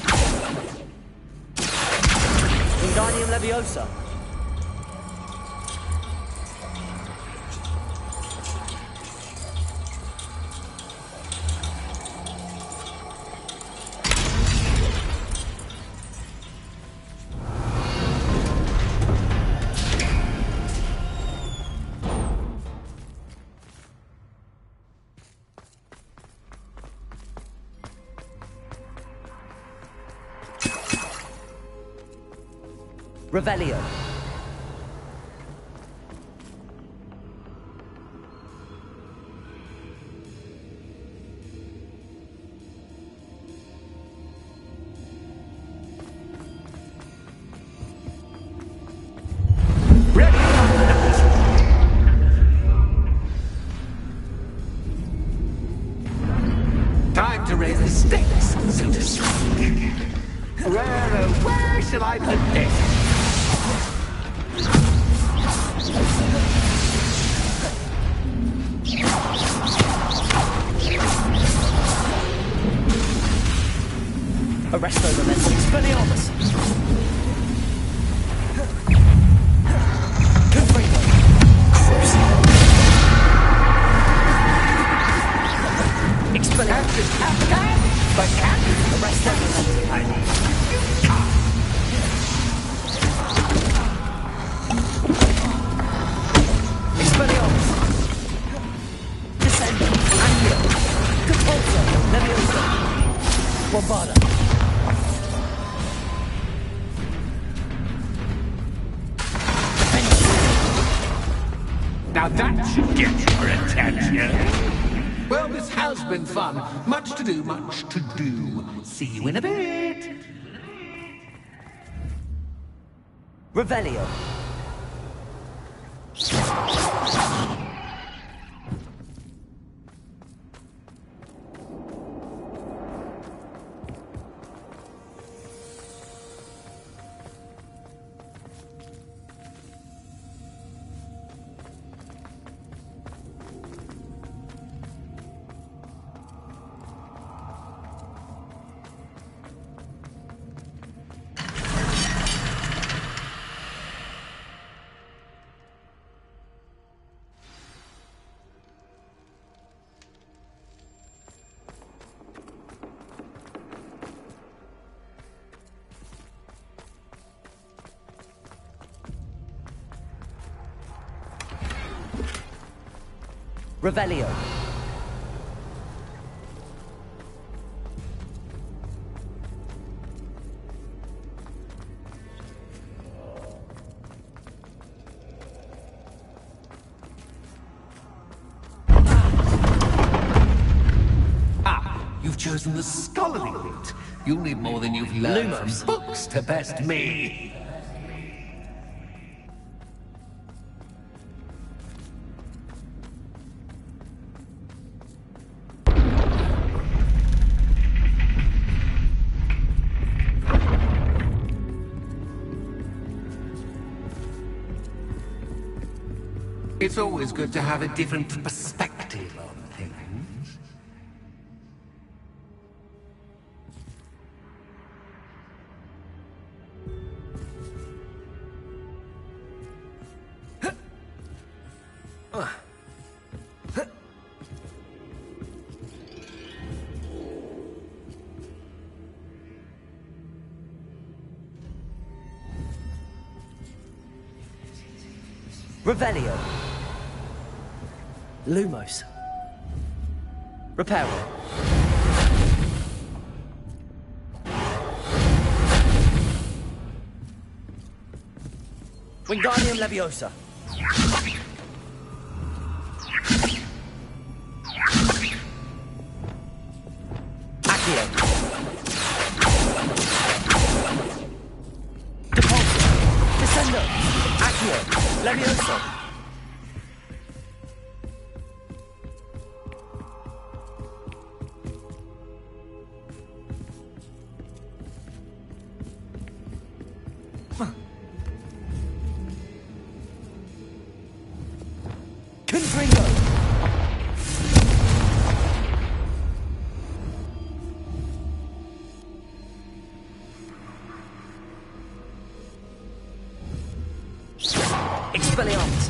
Wingardium Leviosa. Revelio. Time to raise the stakes, so to speak. Where shall I put this? Now that should get your attention. Well, this has been fun. Much to do, much to do. See you in a bit. Revelio. Revelio. You've chosen the scholarly route. You'll need more than you've learned Lumos. from books to best me. It's always good to have a different perspective on things. Revelio. Lumos. Reparo. Wingardium Leviosa. Accio. Depulso. Descendo. Accio. Leviosa. Expelliarmus.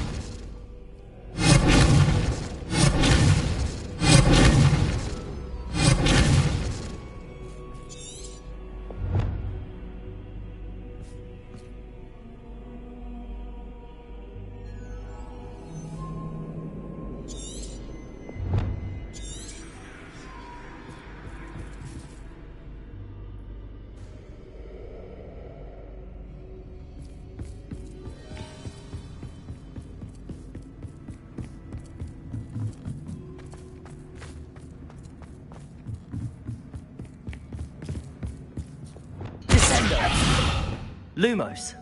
Lumos.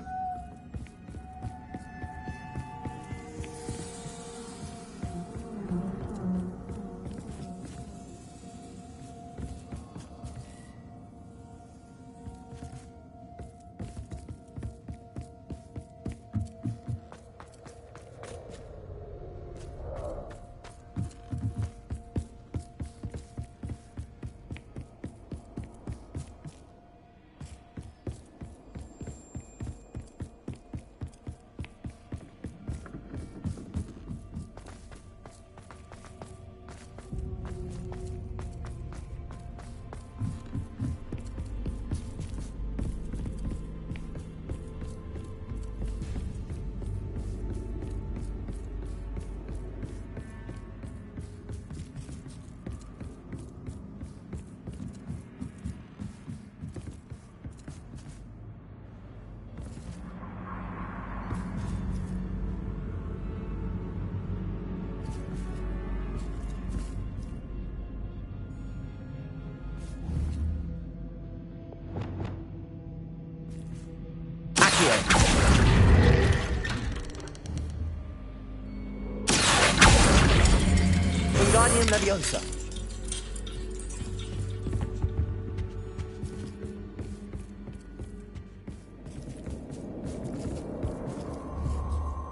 Wingardium Leviosa.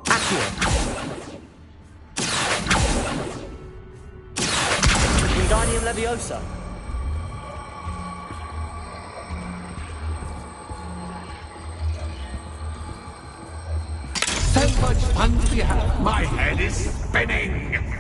Accio. Wingardium Leviosa. So much fun to be had. My head is spinning.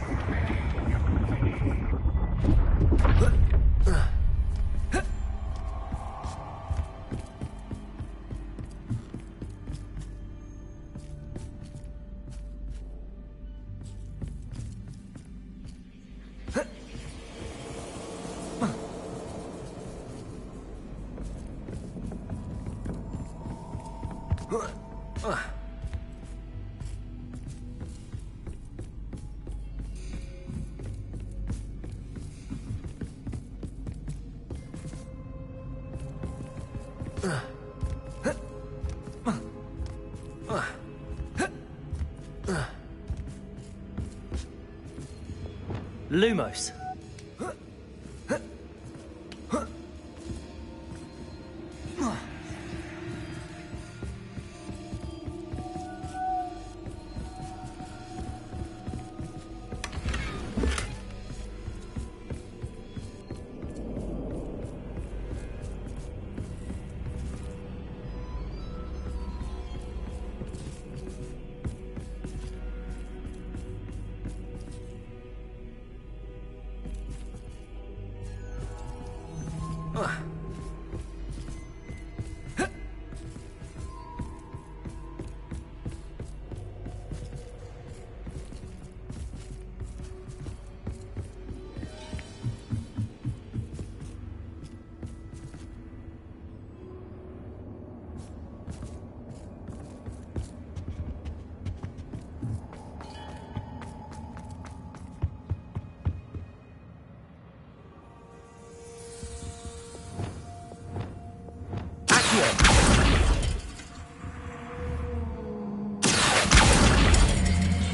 Lumos.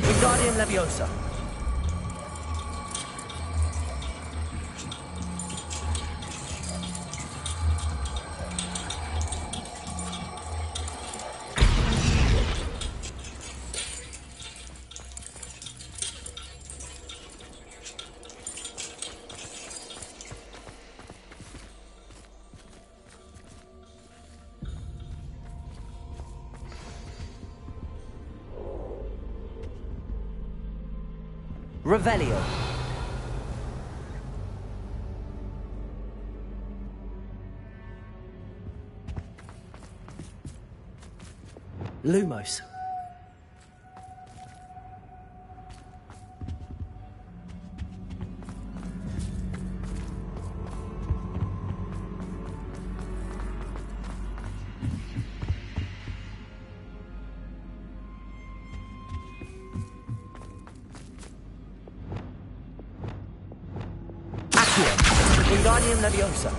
Wingardium Leviosa. Revelio. Lumos. Wingardium Leviosa.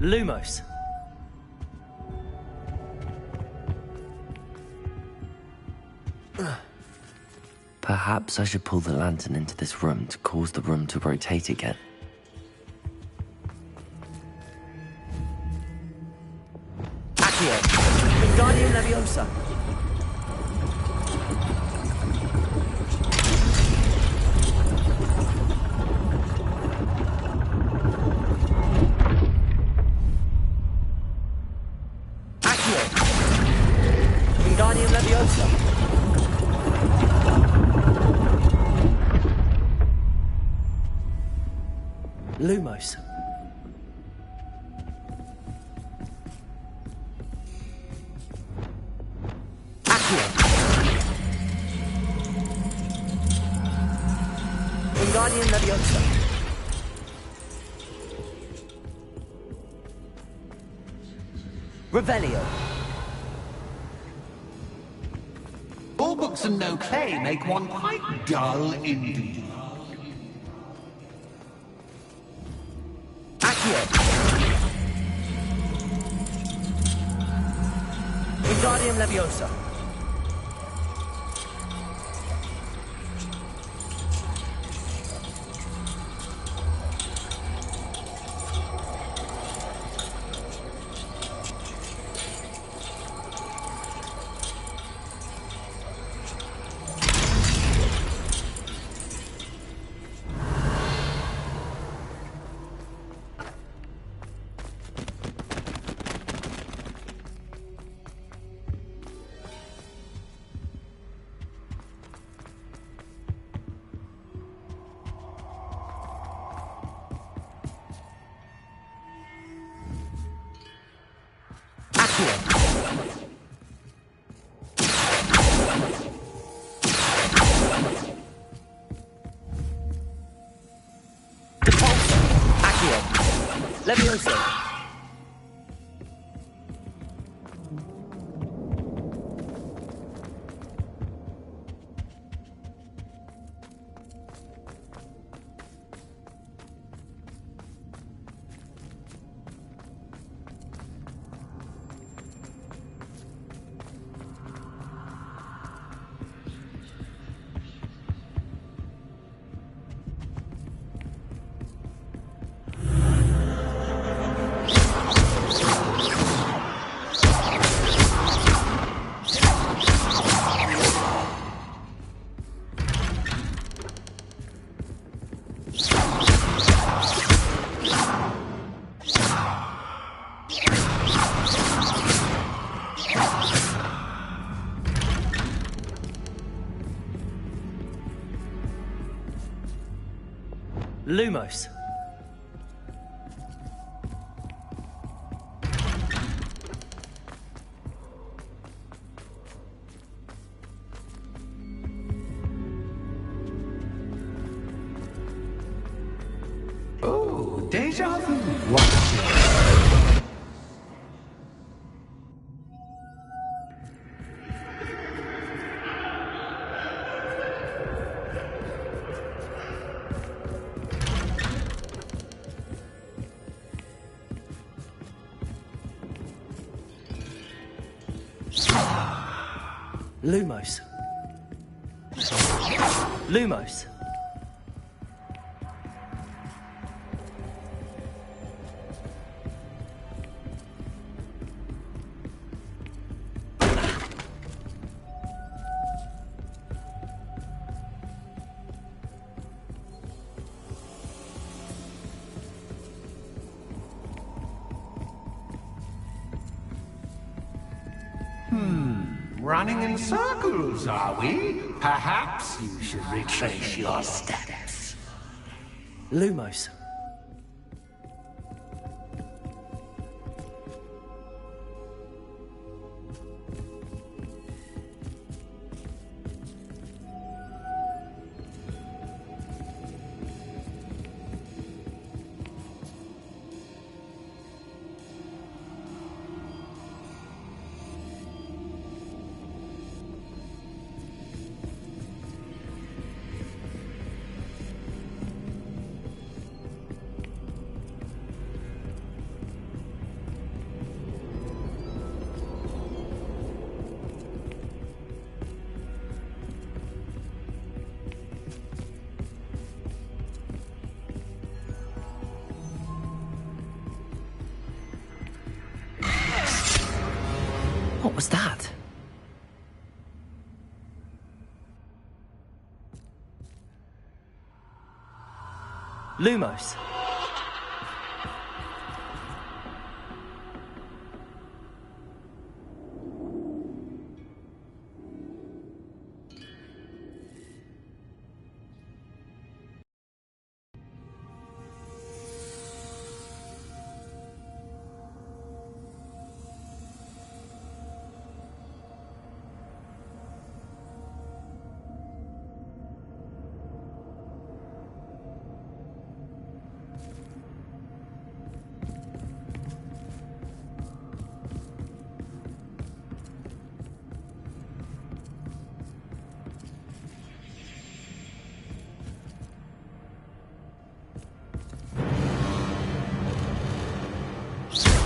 Lumos. Perhaps I should pull the lantern into this room to cause the room to rotate again. Wingardium Leviosa. Accio. Wingardium Leviosa. Lumos. Wingardium Leviosa. Revelio. All books and no play make one quite dull indeed. Accio! Wingardium Leviosa! Levioso. Lumos. Oh, deja vu. Lumos. Lumos. Running in circles, are we? Perhaps you should retrace your steps. Lumos. What was that? Lumos.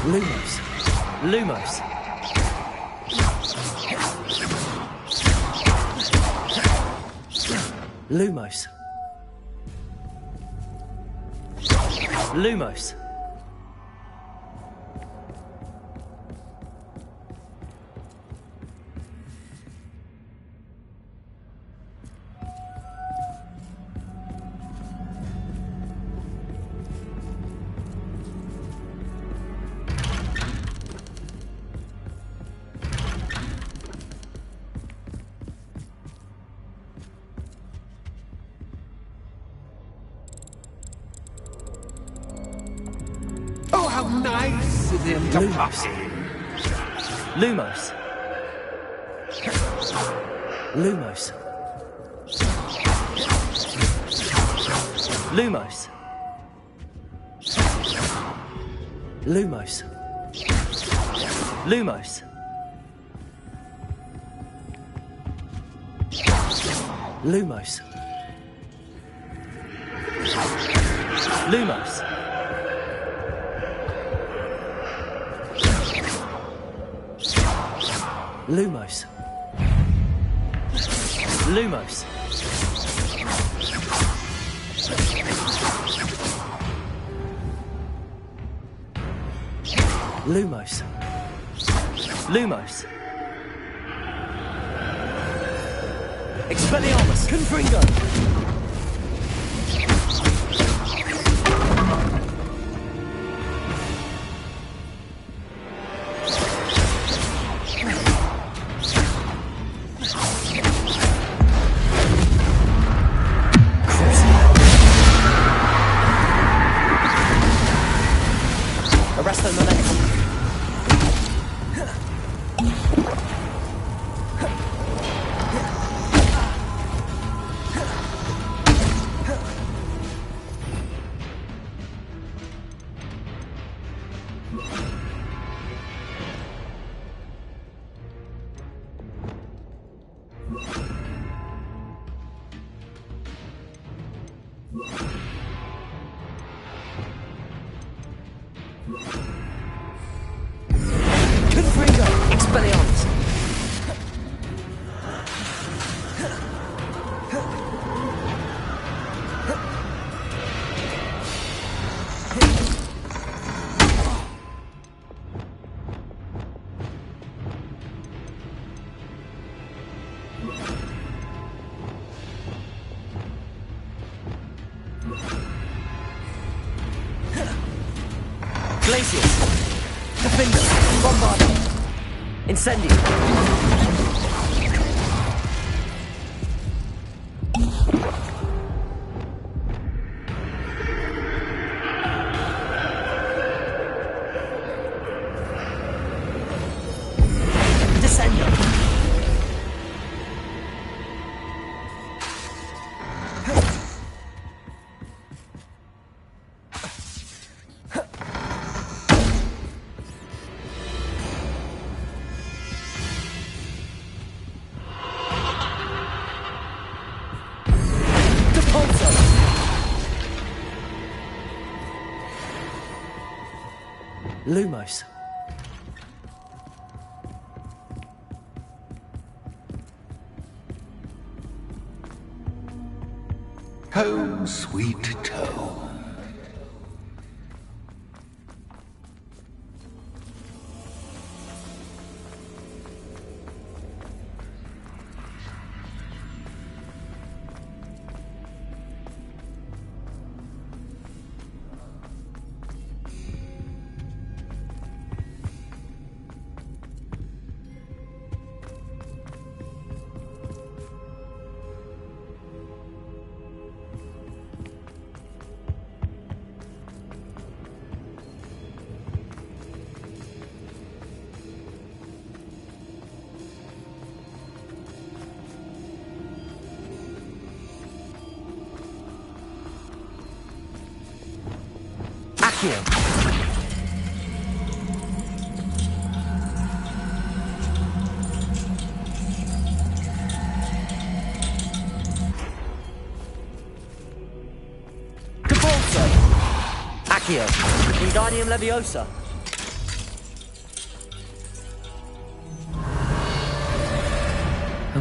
Lumos. Lumos. Lumos. Lumos. Oh, how nice of him to pop Lumos. Lumos. Lumos. Lumos. Lumos. Lumos. Lumos. Lumos. Lumos. Lumos. Lumos. Expelliarmus. Confringo. Arresto momentum. Confringo. Expelliarmus. Glacius. Defender. Bombardo. Incendio. Descendo. Lumos. Home, sweet home. Accio. Cabalso. Accio. Wingardium Leviosa.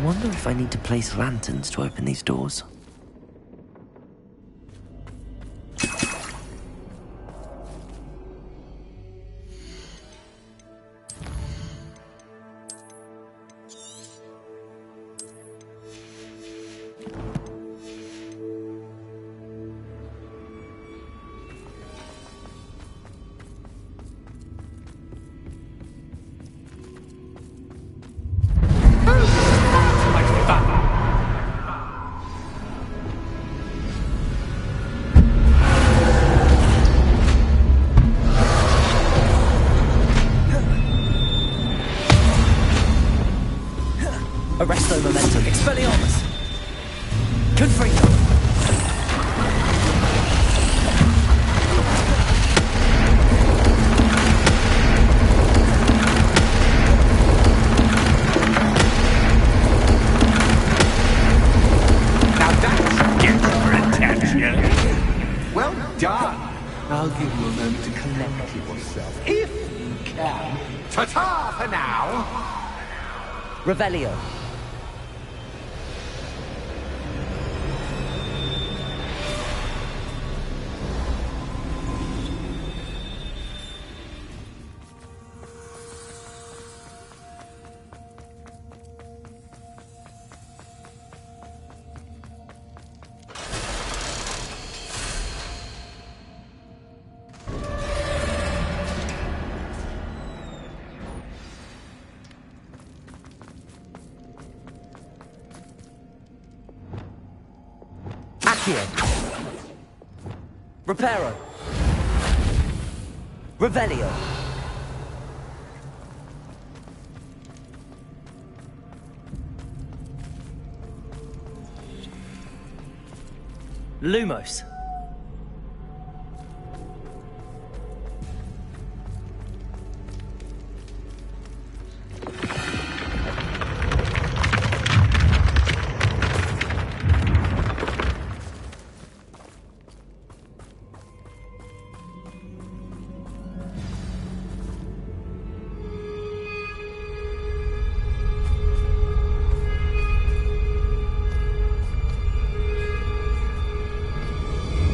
wonder if I need to place lanterns to open these doors. Arresto momentum. Expelliarmus. Confringo. Now that gets your attention. Well done. I'll give you a moment to collect yourself, if you can. Ta-ta for now. Revelio. Accio. Reparo. Revelio. Lumos.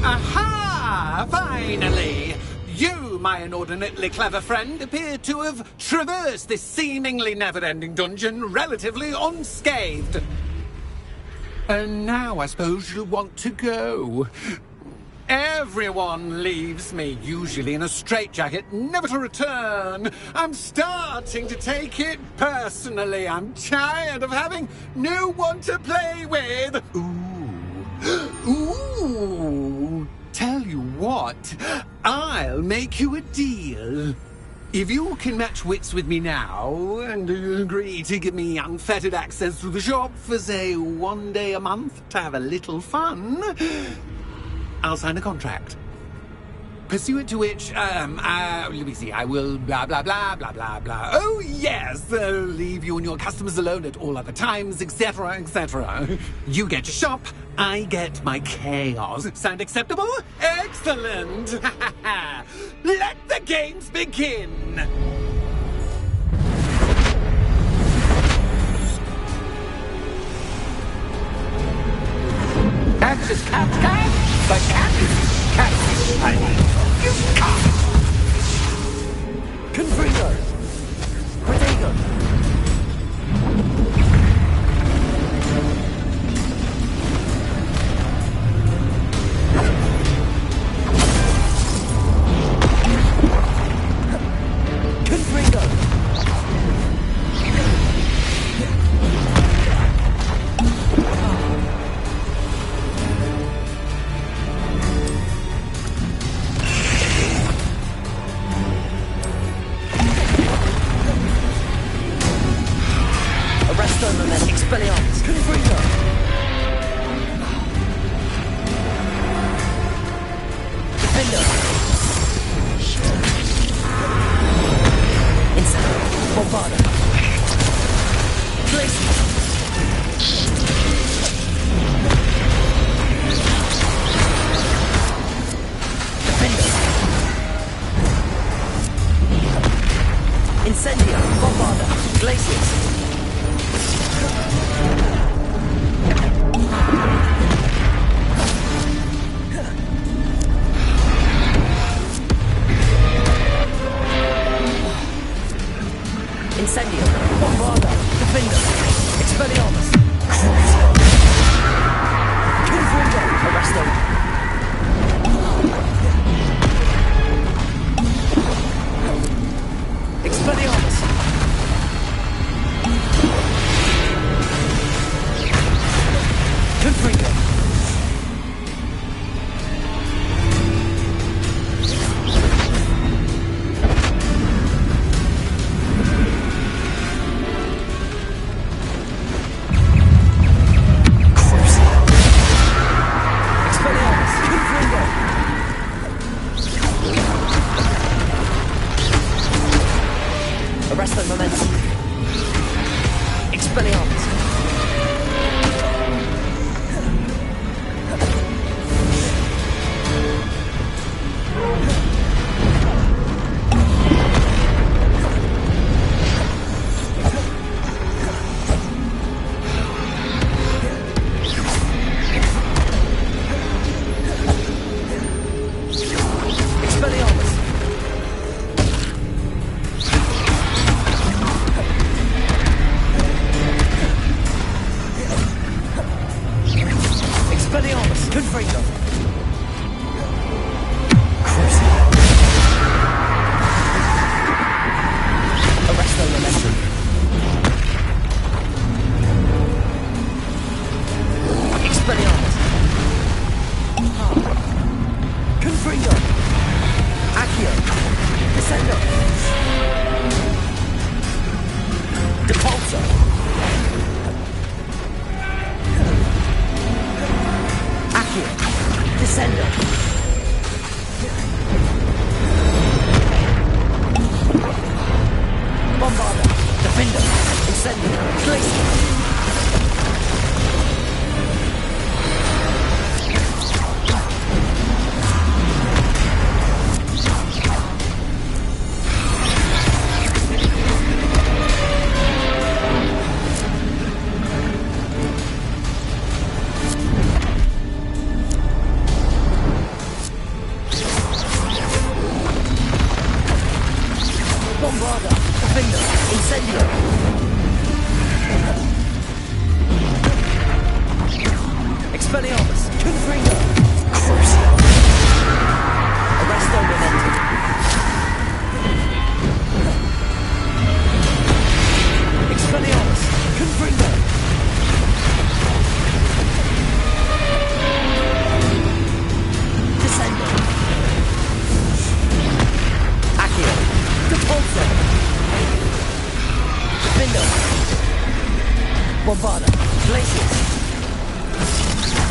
Aha! Finally! You, my inordinately clever friend, appear to have traversed this seemingly never-ending dungeon relatively unscathed. And now I suppose you'll want to go. Everyone leaves me, usually in a straitjacket, never to return. I'm starting to take it personally. I'm tired of having no one to play with. Ooh. Tell you what, I'll make you a deal. If you can match wits with me now, and agree to give me unfettered access to the shop for, say, 1 day a month to have a little fun, I'll sign a contract. Pursuant to which, let me see, I will blah, blah, blah, blah, blah, blah. Oh, yes, leave you and your customers alone at all other times, etc., etc. You get your shop, I get my chaos. Sound acceptable? Excellent! Let the games begin! That's just cat, but cat, honey. You come! Confringo. Protego. Confringo. Arresto momentum. Expelliarmus.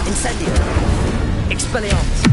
Incendio. Expelliarmus.